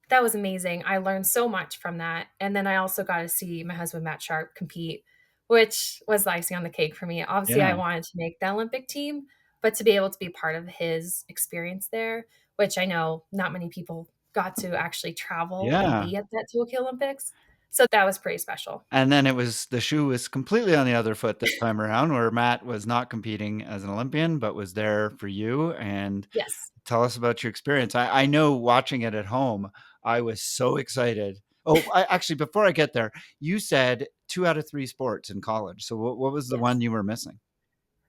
that was amazing. I learned so much from that. And then I also got to see my husband, Matt Sharp, compete, which was the icing on the cake for me. Obviously, I Yeah. wanted to make the Olympic team, but to be able to be part of his experience there, which I know not many people got to actually travel and Yeah. be at that Tokyo Olympics. So that was pretty special. And then the shoe was completely on the other foot this time around, where Matt was not competing as an Olympian, but was there for you. And Yes. tell us about your experience. I know watching it at home, I was so excited. Oh, actually, before I get there, you said 2 out of 3 sports in college. So what was the one Yes. you were missing?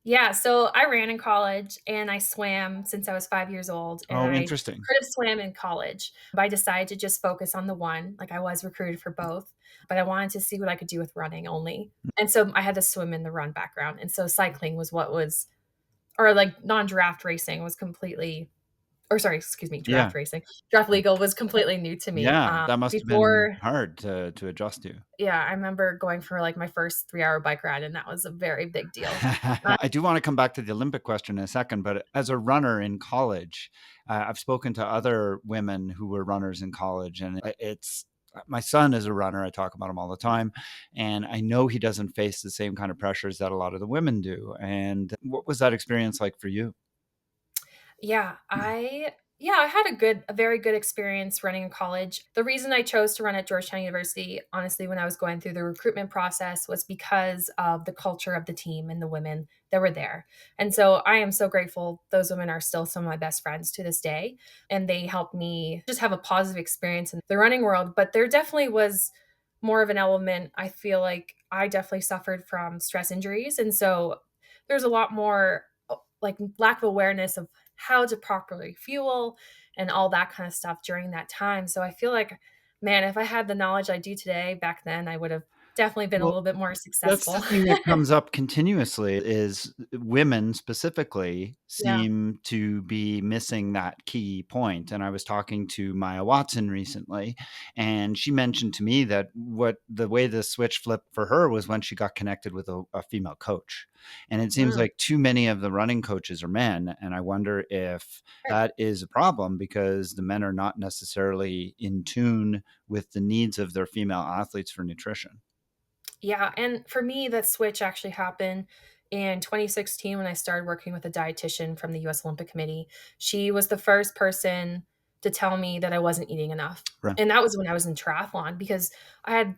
Yeah, so I ran in college and I swam since I was 5 years old, and Oh, I interesting. could have swam in college, but I decided to just focus on the one. Like, I was recruited for both, but I wanted to see what I could do with running only. And so I had to swim in the run background, and so cycling was what was, or like non-draft racing was completely, or sorry, excuse me, Yeah. draft racing. Draft legal was completely new to me. Yeah, that must have been Before, hard to adjust to. yeah, I remember going for like my first 3-hour bike ride, and that was a very big deal. Uh, I do want to come back to the Olympic question in a second, but as a runner in college, I've spoken to other women who were runners in college, and it's my son is a runner. I talk about him all the time, and I know he doesn't face the same kind of pressures that a lot of the women do. And what was that experience like for you? I had a very good experience running in college. The reason I chose to run at Georgetown University, honestly, when I was going through the recruitment process was because of the culture of the team and the women that were there. And so I am so grateful. Those women are still some of my best friends to this day, and they helped me just have a positive experience in the running world. But there definitely was more of an element. I feel like I definitely suffered from stress injuries, and so there's a lot more like lack of awareness of how to properly fuel and all that kind of stuff during that time. So I feel like, man, if I had the knowledge I do today back then, I would have definitely been a Well, little bit more that's the successful. thing that comes up continuously is women specifically Yeah. seem to be missing that key point. And I was talking to Maya Watson recently, and she mentioned to me that the way the switch flipped for her was when she got connected with a female coach. And it seems Mm, like too many of the running coaches are men. And I wonder if right. that is a problem because the men are not necessarily in tune with the needs of their female athletes for nutrition. Yeah. And for me, that switch actually happened in 2016 when I started working with a dietitian from the US Olympic Committee. She was the first person to tell me that I wasn't eating enough. Right. And that was when I was in triathlon because I had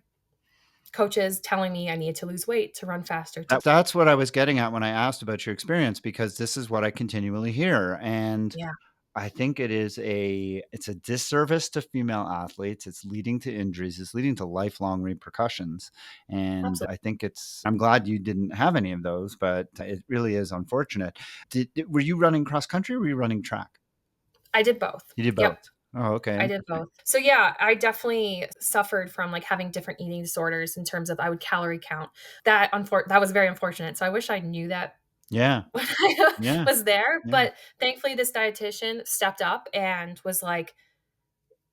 coaches telling me I needed to lose weight to run faster. That's what I was getting at when I asked about your experience, because this is what I continually hear. And Yeah, I think it's a disservice to female athletes. It's leading to injuries. It's leading to lifelong repercussions. And absolutely. I think I'm glad you didn't have any of those, but it really is unfortunate. Were you running cross country or were you running track? I did both. You did Yep. both. Oh, okay. I did Interesting. both. So yeah, I definitely suffered from like having different eating disorders in terms of I would calorie count. That was very unfortunate. So I wish I knew that Yeah. when I Yeah. was there, Yeah. but thankfully this dietitian stepped up and was like,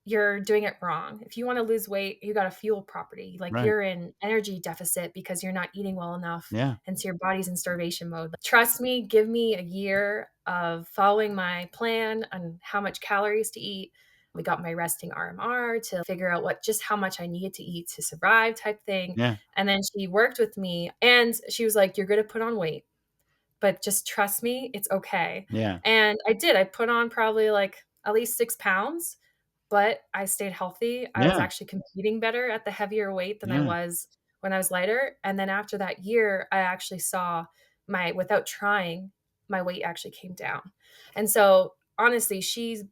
you're doing it wrong. If you want to lose weight, you got to fuel properly. Like, Right. you're in energy deficit because you're not eating well enough. Yeah. And so your body's in starvation mode. Like, trust me, give me a year of following my plan on how much calories to eat. We got my resting RMR to figure out just how much I needed to eat to survive type thing. Yeah. And then she worked with me and she was like, you're going to put on weight, but just trust me, it's okay. Yeah. And I did. I put on probably like at least 6 pounds, but I stayed healthy. I was Yeah. actually competing better at the heavier weight than I Yeah. was when I was lighter. And then after that year, I actually saw without trying, my weight actually came down. And so honestly, she's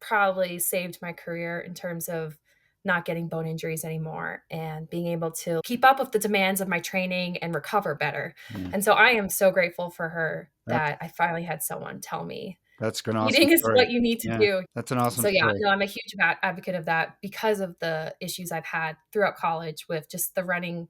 probably saved my career in terms of not getting bone injuries anymore and being able to keep up with the demands of my training and recover better. Yeah. And so I am so grateful for her That's that I finally had someone tell me that's an awesome eating is story. what you need to Yeah. do. That's an awesome So yeah, story. no, I'm a huge advocate of that because of the issues I've had throughout college with just the running.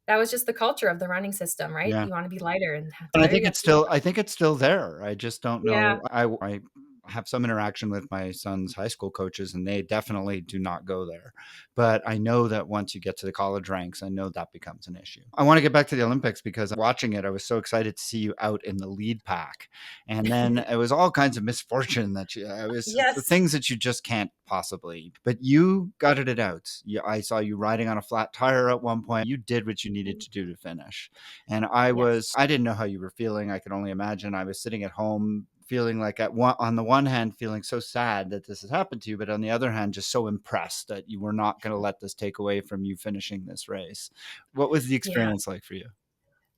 That was just the culture of the running system, right? Yeah. You want to be lighter, and And there you go. I think it's still there. I just don't Yeah. know. I have some interaction with my son's high school coaches, and they definitely do not go there. But I know that once you get to the college ranks, I know that becomes an issue. I want to get back to the Olympics because watching it, I was so excited to see you out in the lead pack. And then it was all kinds of misfortune that it was the Yes. things that you just can't possibly, but you gutted it out. I saw you riding on a flat tire at one point. You did what you needed to do to finish. And Yes. I didn't know how you were feeling. I could only imagine. I was sitting at home feeling like on the one hand, feeling so sad that this has happened to you, but on the other hand, just so impressed that you were not going to let this take away from you finishing this race. What was the Yeah. experience like for you?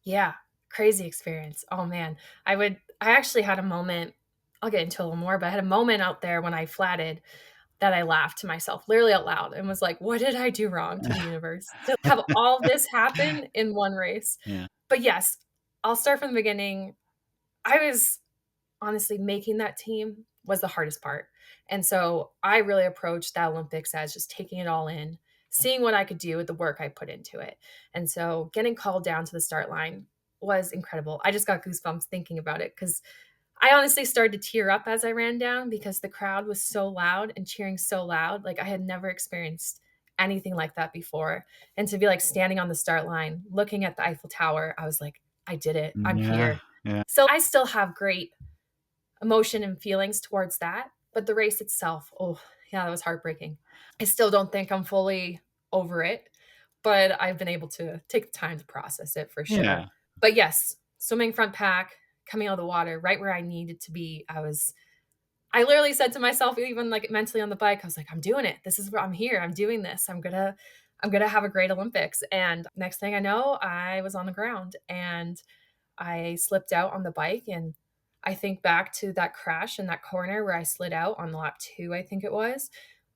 Yeah. Crazy experience. Oh man. I actually had a moment, I'll get into a little more, but I had a moment out there when I flatted that I laughed to myself, literally out loud, and was like, "What did I do wrong to the universe to have all this happen in one race?" Yeah. But yes, I'll start from the beginning. I was honestly making that team was the hardest part. And so I really approached that Olympics as just taking it all in, seeing what I could do with the work I put into it. And so getting called down to the start line was incredible. I just got goosebumps thinking about it because I honestly started to tear up as I ran down because the crowd was so loud and cheering so loud. Like I had never experienced anything like that before. And to be like standing on the start line, looking at the Eiffel Tower, I was like, I did it. I'm Yeah. here. Yeah. So I still have great emotion and feelings towards that. But the race itself, oh, yeah, that was heartbreaking. I still don't think I'm fully over it, but I've been able to take the time to process it for Yeah. sure. But yes, swimming front pack, coming out of the water right where I needed to be. I literally said to myself, even like mentally on the bike, I was like, I'm doing it. This is where I'm here. I'm doing this. I'm gonna have a great Olympics. And next thing I know, I was on the ground and I slipped out on the bike. And I think back to that crash in that corner where I slid out on lap 2, I think it was.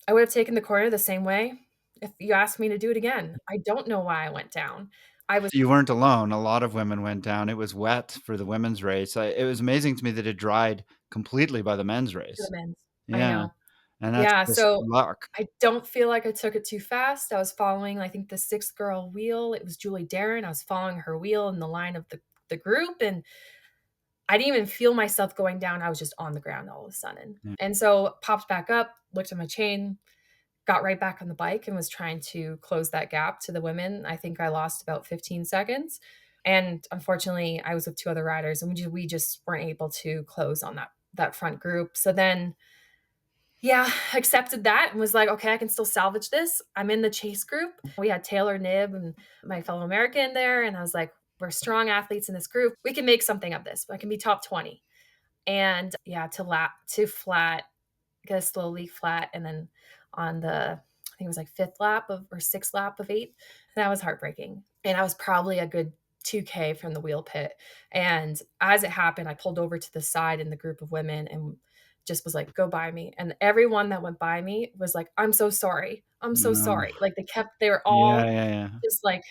I would have taken the corner the same way if you asked me to do it again. I don't know why I went down. I was You weren't alone. A lot of women went down. It was wet for the women's race. It was amazing to me that it dried completely by the men's to the race. men's. I Yeah. know. And that's Yeah, just so luck. I don't feel like I took it too fast. I was following, I think, the 6th girl wheel. It was Julie Darren. I was following her wheel in the line of the group, and I didn't even feel myself going down. I was just on the ground all of a sudden. Yeah. And so popped back up, looked at my chain, got right back on the bike and was trying to close that gap to the women. I think I lost about 15 seconds. And unfortunately, I was with 2 other riders and we just weren't able to close on that front group. So then yeah, accepted that and was like, okay, I can still salvage this. I'm in the chase group. We had Taylor Nibb and my fellow American there. And I was like, we're strong athletes in this group. We can make something of this. I can be top 20. And yeah, to flat, get a slow leak flat. And then on I think it was like 5th lap of, or 6th lap of 8. That was heartbreaking. And I was probably a good 2K from the wheel pit. And as it happened, I pulled over to the side in the group of women and just was like, go by me. And everyone that went by me was like, I'm so sorry. I'm so No. sorry. Like they were Yeah, all yeah, yeah. just like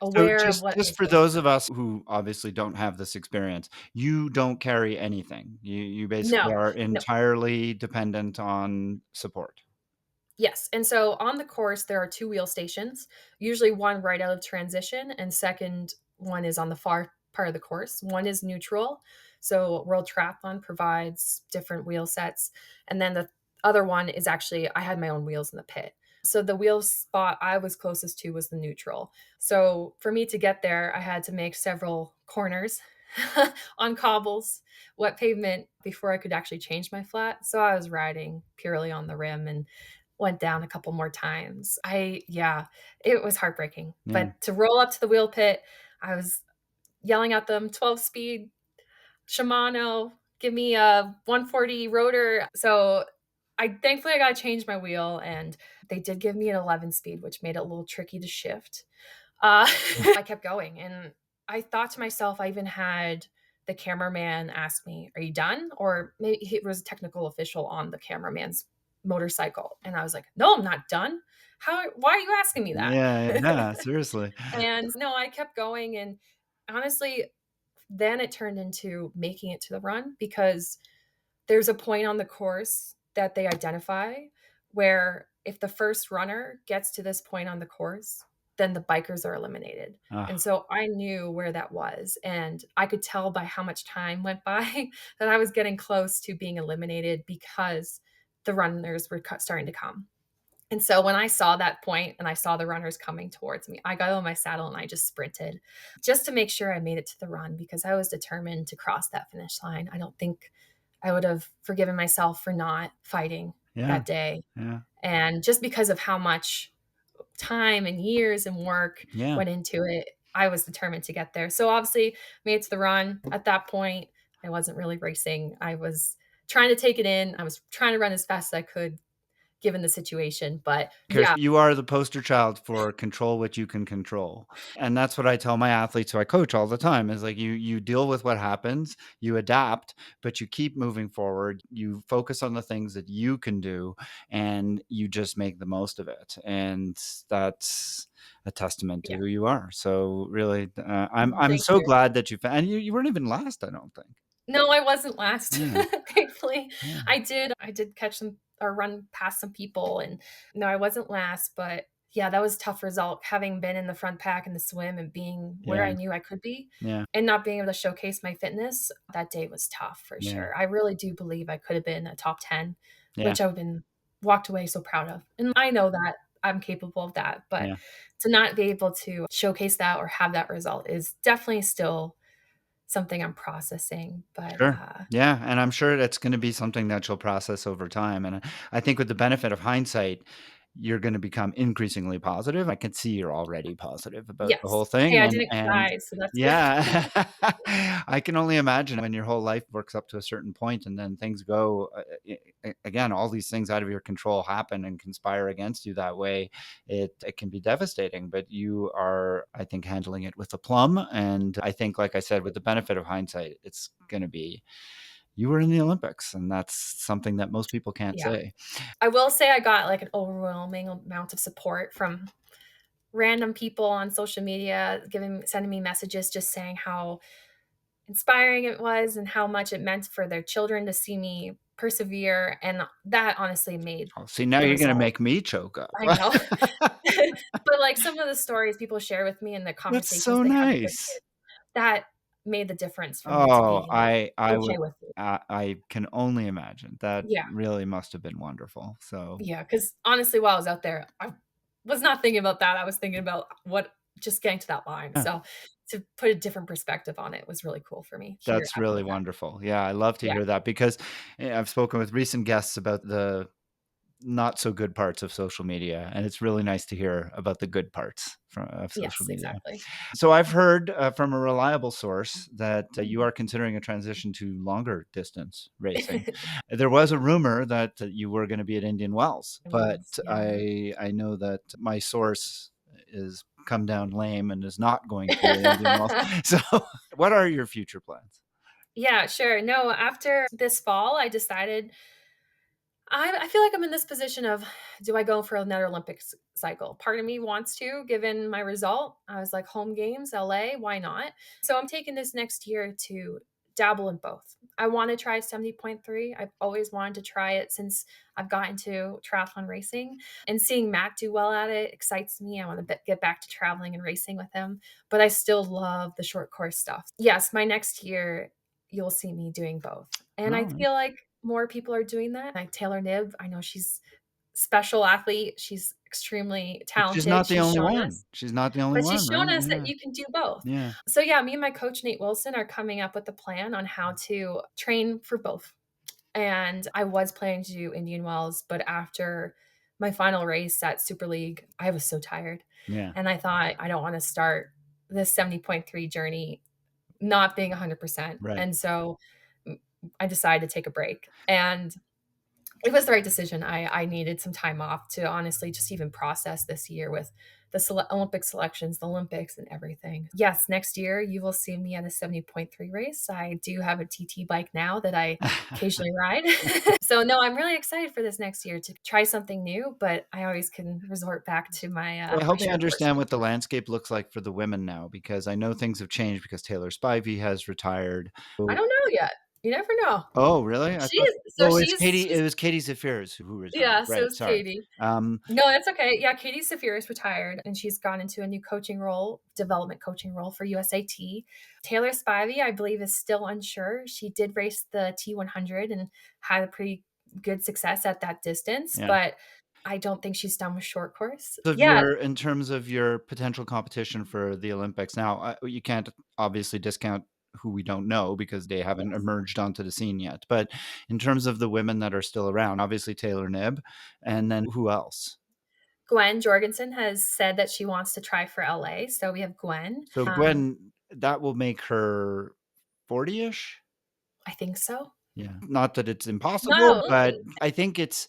So aware of what just was for going those of us who obviously don't have this experience, you don't carry anything. You on. basically No, are no. entirely dependent on support. Yes. And so on the course, there are 2 wheel stations, usually one right out of transition, and second one is on the far part of the course. One is neutral. So World Triathlon provides different wheel sets. And then the other one is actually, I had my own wheels in the pit. So the wheel spot I was closest to was the neutral. So for me to get there, I had to make several corners on cobbles, wet pavement before I could actually change my flat. So I was riding purely on the rim and went down a couple more times. Yeah, it was heartbreaking. Yeah. But to roll up to the wheel pit, I was yelling at them, 12 speed, Shimano, give me a 140 rotor. So thankfully I got to change my wheel and they did give me an 11 speed, which made it a little tricky to shift. I kept going and I thought to myself, I even had the cameraman ask me, are you done? Or maybe he was a technical official on the cameraman's motorcycle. And I was like, no, I'm not done. Why are you asking me that? Yeah, yeah, seriously. And no, I kept going. And honestly, then it turned into making it to the run because there's a point on the course that they identify where if the first runner gets to this point on the course, then the bikers are eliminated. Ah, And so I knew where that was. And I could tell by how much time went by that I was getting close to being eliminated because the runners were starting to come. And so when I saw that point and I saw the runners coming towards me, I got on my saddle and I just sprinted just to make sure I made it to the run because I was determined to cross that finish line. I don't think I would have forgiven myself for not fighting yeah, that day. yeah, And just because of how much time and years and work yeah. went into it, I was determined to get there. So obviously made it to the run at that point. I wasn't really racing. I was trying to take it in. I was trying to run as fast as I could given the situation, but Because yeah, you are the poster child for control what you can control. And that's what I tell my athletes who I coach all the time is like you deal with what happens, you adapt, but you keep moving forward. You focus on the things that you can do and you just make the most of it. And that's a testament to yeah. who you are. So really, I'm Thank so you. glad that and you weren't even last, I don't think. No, I wasn't last, Yeah, thankfully. yeah, I did catch some or run past some people, and no, I wasn't last, but yeah, that was a tough result, having been in the front pack in the swim and being where yeah, I knew I could be yeah, and not being able to showcase my fitness. That day was tough for yeah, sure. I really do believe I could have been a top 10, yeah, which I would've been walked away so proud of, and I know that I'm capable of that, but yeah. to not be able to showcase that or have that result is definitely still something I'm processing, but, Sure. Yeah, and I'm sure that's gonna be something that you'll process over time, and I think with the benefit of hindsight, you're gonna become increasingly positive. I can see you're already positive about the whole yes. Hey, thing, I and didn't cry, so that's good. yeah. I can only imagine when your whole life works up to a certain point and then things go, again, all these things out of your control happen and conspire against you that way. It can be devastating, but you are, I think, handling it with aplomb, and I think, like I said, with the benefit of hindsight, it's gonna be you were in the Olympics, and that's something that most people can't Yeah. say. I will say I got, like, an overwhelming amount of support from random people on social media sending me messages just saying how inspiring it was and how much it meant for their children to see me persevere, and that honestly made Oh, see, now the you're gonna result. make me choke up. I know. But, like, some of the stories people share with me and the That's conversations so they have with their nice. kids, that made the difference for me to Oh, be I okay would with it. I can only imagine. That Yeah. really must have been wonderful. So, Yeah, because honestly, while I was out there, I was not thinking about that, I was thinking about what just getting to that line, yeah, so to put a different perspective on it was really cool for me. You're that's really absolutely right. wonderful. Yeah, I love to Yeah, hear that because, I've spoken with recent guests about the not so good parts of social media, and it's really nice to hear about the good parts of social yes, media. exactly. So I've heard from a reliable source that you Mm. are considering a transition to longer distance racing. There was a rumor that you were going to be at Indian Wells, It but was, yeah. I know that my source is come down lame and is not going to be at Indian Wells. So, what are your future plans? Yeah, sure. No, after this fall, I decided I feel like I'm in this position of, do I go for another Olympics cycle? Part of me wants to, given my result. I was like, home games, LA, why not? So I'm taking this next year to dabble in both. I want to try 70.3. I've always wanted to try it since I've gotten into triathlon racing, and seeing Matt do well at it excites me. I want to get back to traveling and racing with him, but I still love the short course stuff. Yes, my next year, you'll see me doing both. And I No, feel like more people are doing that. Like Taylor Knibb, I know she's special athlete. She's extremely she's talented. not the She's only shown one. us She's not the only but she's one, shown right? us that Yeah, you can do both. yeah. So, yeah, me and my coach, Nate Wilson, are coming up with a plan on how to train for both. And I was planning to do Indian Wells, but after my final race at Super League, I was so tired. Yeah, And I thought, I don't wanna start this 70.3 journey not being 100%. right. And so, mm, I decided to take a break. And it was the right decision. I needed some time off to honestly just even process this year with the Olympic selections, the Olympics, and everything. Yes, next year you will see me at a 70.3 race. I do have a TT bike now that I occasionally ride. So, no, I'm really excited for this next year to try something new, but I always can resort back to So my help me short course. understand what the landscape looks like for the women now, because I know things have changed because Taylor Spivey has retired. I So don't know yet. You never know. oh, really? I thought She's so oh, she's It was Katie Zafiris who retired. yeah, so Right, is sorry. Katie. Um, No, that's okay. Yeah, Katie Saphir is retired and she's gone into a new coaching role, development coaching role for USAT. Taylor Spivey, I believe, is still unsure. She did race the T100 and had a pretty good success at that distance, yeah. but I don't think she's done with short course. Of Yeah, your in terms of your potential competition for the Olympics now, you can't obviously discount who we don't know because they haven't yes. emerged onto the scene yet. But in terms of the women that are still around, obviously Taylor Knibb, and then who else? Gwen Jorgensen has said that she wants to try for LA, so we have Gwen. So Gwen, that will make her 40-ish? I think so. Yeah. Not that it's No, impossible, but absolutely. I think it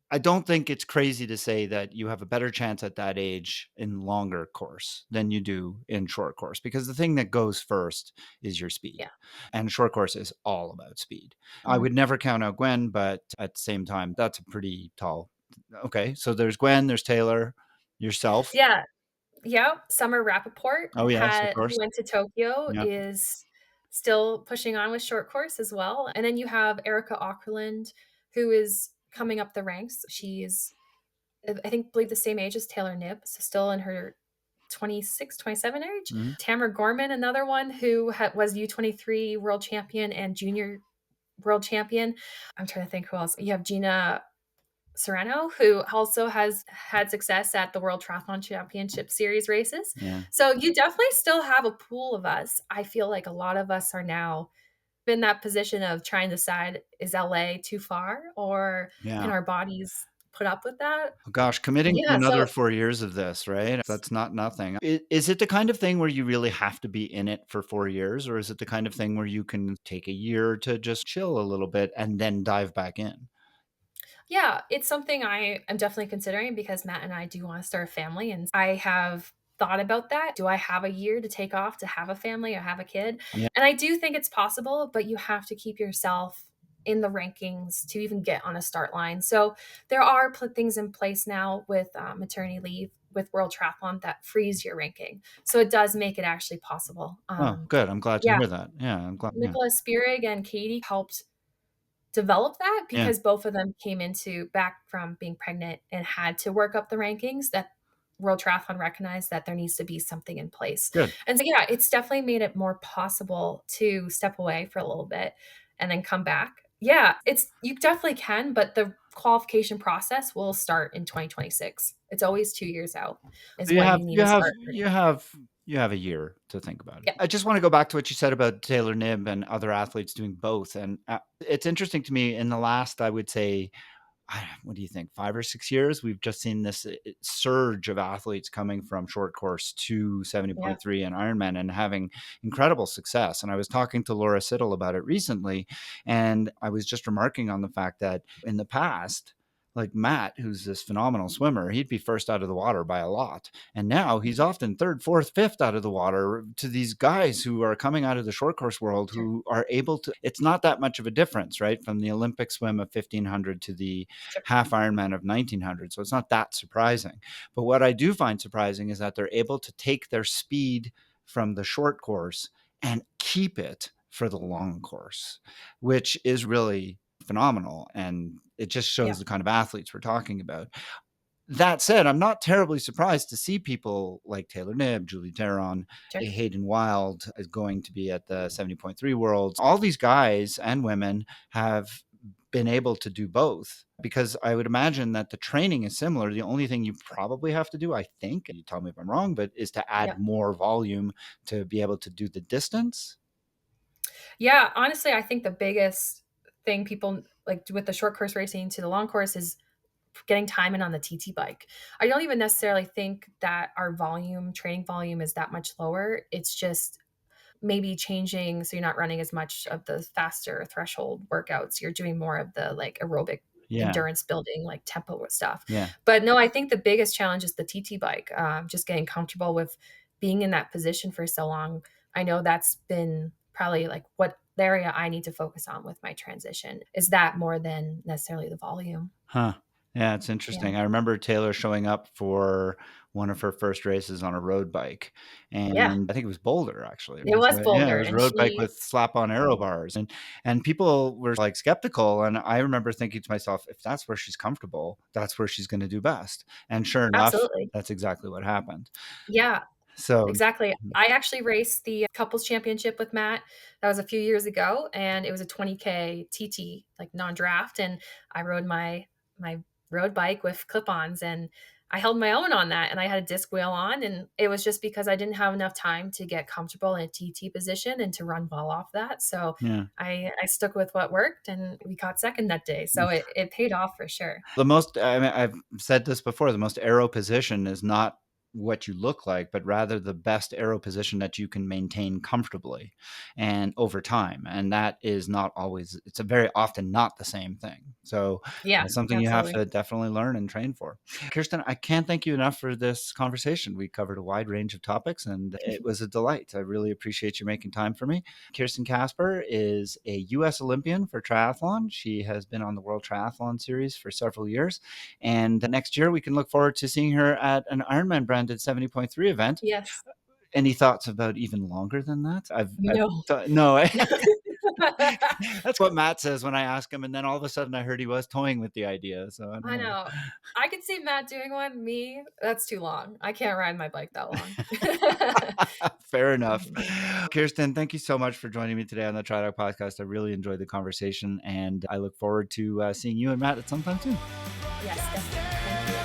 I don't think it's crazy to say that you have a better chance at that age in longer course than you do in short course, because the thing that goes first is your speed, Yeah. and short course is all about speed. I Mhm. would never count out Gwen, but at the same time, that's a pretty tall. Okay, so there's Gwen, there's Taylor, yourself. Yeah. Yeah, Summer Rappaport Oh, yes, of who course. went to Tokyo, Yeah. is still pushing on with short course as well, and then you have Erica Ockerland, who is coming up the ranks. She's, I think, believe the same age as Taylor Knibb, so still in her 26, 27 age. Mhm. Tamara Gorman, another one who was U23 world champion and junior world champion. I'm trying to think who else. You have Gina Serrano, who also has had success at the World Triathlon Championship Series races. Yeah. So you definitely still have a pool of us. I feel like a lot of us are now in that position of trying to decide, is LA too far or Yeah. can our bodies put up with that? Oh gosh, committing to Yeah, another so 4 years of this, right? That's not nothing. Is it the kind of thing where you really have to be in it for 4 years, or is it the kind of thing where you can take a year to just chill a little bit and then dive back in? yeah, it's something I am definitely considering because Matt and I do want to start a family, and I have thought about that. Do I have a year to take off to have a family or have a kid? Yeah. And I do think it's possible, but you have to keep yourself in the rankings to even get on a start line. So there are things in place now with maternity leave with World Triathlon that freeze your ranking. So it does make it actually possible. Oh, good. I'm glad to Yeah, hear that. Yeah, I'm glad. Yeah. Nicola Spierig and Katie helped develop that Yeah. because both of them came into back from being pregnant and had to work up the rankings that World Triathlon recognized that there needs to be something in place. Good. And so, yeah, it's definitely made it more possible to step away for a little bit and then come back. Yeah, it's you definitely can, but the qualification process will start in 2026. It's always 2 years out is So you when have you need you to have start. you have you have a year to think about it. Yeah, I just wanna go back to what you said about Taylor Knibb and other athletes doing both, and, it's interesting to me in the last, I would say, what do you think, 5 or 6 years, we've just seen this surge of athletes coming from short course to yeah, 70.3 and Ironman and having incredible success. And I was talking to Laura Siddle about it recently, and I was just remarking on the fact that in the past, like Matt, who's this phenomenal swimmer, he'd be first out of the water by a lot. And now he's mhm, often third, fourth, fifth out of the water to these guys who are coming out of the short course world sure, who are able to, it's not that much of a difference, right? From the Olympic swim of 1500 to the sure. half Ironman of 1900. So it's not that surprising. But what I do find surprising is that they're able to take their speed from the short course and keep it for the long course, which is really phenomenal. And it just Yeah, shows the kind of athletes we're talking about. That said, I'm not terribly surprised to see people like Taylor Knibb, Julie Taron, sure. Hayden Wild is going to be at the 70.3 Worlds. All these guys and women have been able to do both because I would imagine that the training is similar. The only thing you probably have to do, I think, and you tell me if I'm wrong, but is to Yeah. add more volume to be able to do the distance. Yeah, honestly, I think the biggest thing people like with the short course racing to the long course is getting time in on the TT bike. I don't even necessarily think that our training volume is that much lower. It's just maybe changing so you're not running as much of the faster threshold workouts. You're doing more of the like aerobic Yeah. endurance building, like tempo stuff. Yeah. But no, I think the biggest challenge is the TT bike. Just getting comfortable with being in that position for so long. I know that's been probably like what the area I need to focus on with my transition is that more than necessarily the volume. Huh. Yeah, it's Yeah. interesting. I remember Taylor showing up for one of her first races on a road bike, Yeah. and I think it was Boulder, actually. It It was, was yeah, it Boulder was a and road bike she with slap-on aero bars, and people were, like, skeptical, and I remember thinking to myself, "If that's where she's comfortable, that's where she's gonna do best." And sure enough, absolutely. that's exactly what happened. Yeah. So Exactly. I actually raced the couples championship with Matt. That was a few years ago, and it was a 20K TT, like non-draft, and I rode my road bike with clip-ons, and I held my own on that, and I had a disc wheel on, and it was just because I didn't have enough time to get comfortable in a TT position and to run well off that. So yeah. I stuck with what worked, and we got second that day. So it paid off for sure. The most, I mean, I've said this before, the most aero position is not what you look like, but rather the best aero position that you can maintain comfortably and over time. And that is not always, it's a very often not the same thing. So Yeah, it's something you have absolutely. to definitely learn and train for. Kirsten, I can't thank you enough for this conversation. We covered a wide range of topics and it was a delight. I really appreciate you making time for me. Kirsten Kasper is a U.S. Olympian for triathlon. She has been on the World Triathlon Series for several years. And next year, we can look forward to seeing her at an Ironman branded 70.3 event. Yes. Any thoughts about even longer than that? No. No, that's what Matt says when I ask him. And then all of a sudden I heard he was toying with the idea. So I don't I know. know. I could see Matt doing one. Me, that's too long. I can't ride my bike that long. Fair enough. Mhm. Kirsten, thank you so much for joining me today on the TriDoc Podcast. I really enjoyed the conversation and I look forward to seeing you and Matt at some time soon. Yes, definitely. Thank you.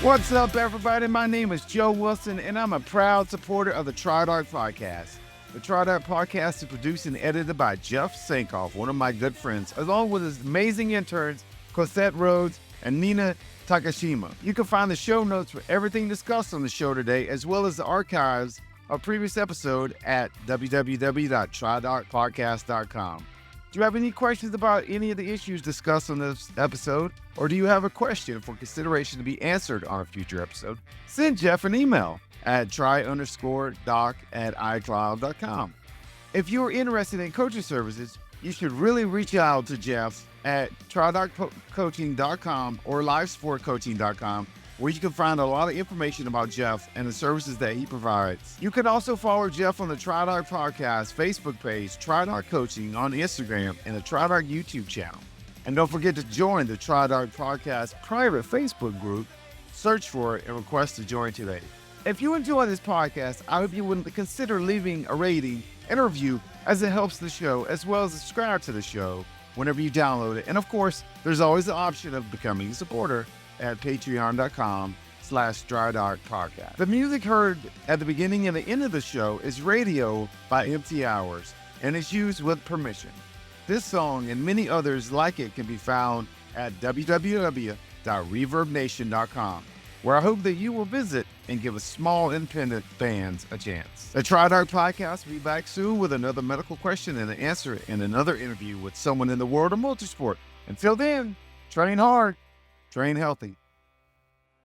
What's up, everybody? My name is Joe Wilson, and I'm a proud supporter of the TriDoc Podcast. The TriDoc Podcast is produced and edited by Jeff Sankoff, one of my good friends, along with his amazing interns, Cosette Rhodes and Nina Takashima. You can find the show notes for everything discussed on the show today, as well as the archives of previous episode at www.tridocpodcast.com. Do you have any questions about any of the issues discussed on this episode? Or do you have a question for consideration to be answered on a future episode? Send Jeff an email at try_doc@iCloud.com. If you're interested in coaching services, you should really reach out to Jeff at tridoccoaching.com or livesportcoaching.com, where you can find a lot of information about Jeff and the services that he provides. You can also follow Jeff on the TriDoc Podcast Facebook page, TriDoc Coaching on Instagram, and the TriDoc YouTube channel. And don't forget to join the TriDoc Podcast private Facebook group. Search for it and request to join today. If you enjoy this podcast, I hope you would consider leaving a rating and a review, as it helps the show, as well as subscribe to the show whenever you download it. And of course, there's always the option of becoming a supporter at patreon.com/TriDoc Podcast. The music heard at the beginning and the end of the show is Radio by Empty Hours and is used with permission. This song and many others like it can be found at www.reverbnation.com, where I hope that you will visit and give a small independent bands a chance. The TriDoc Podcast will be back soon with another medical question and an answer in another interview with someone in the world of motorsport. Until then, train hard. Train healthy.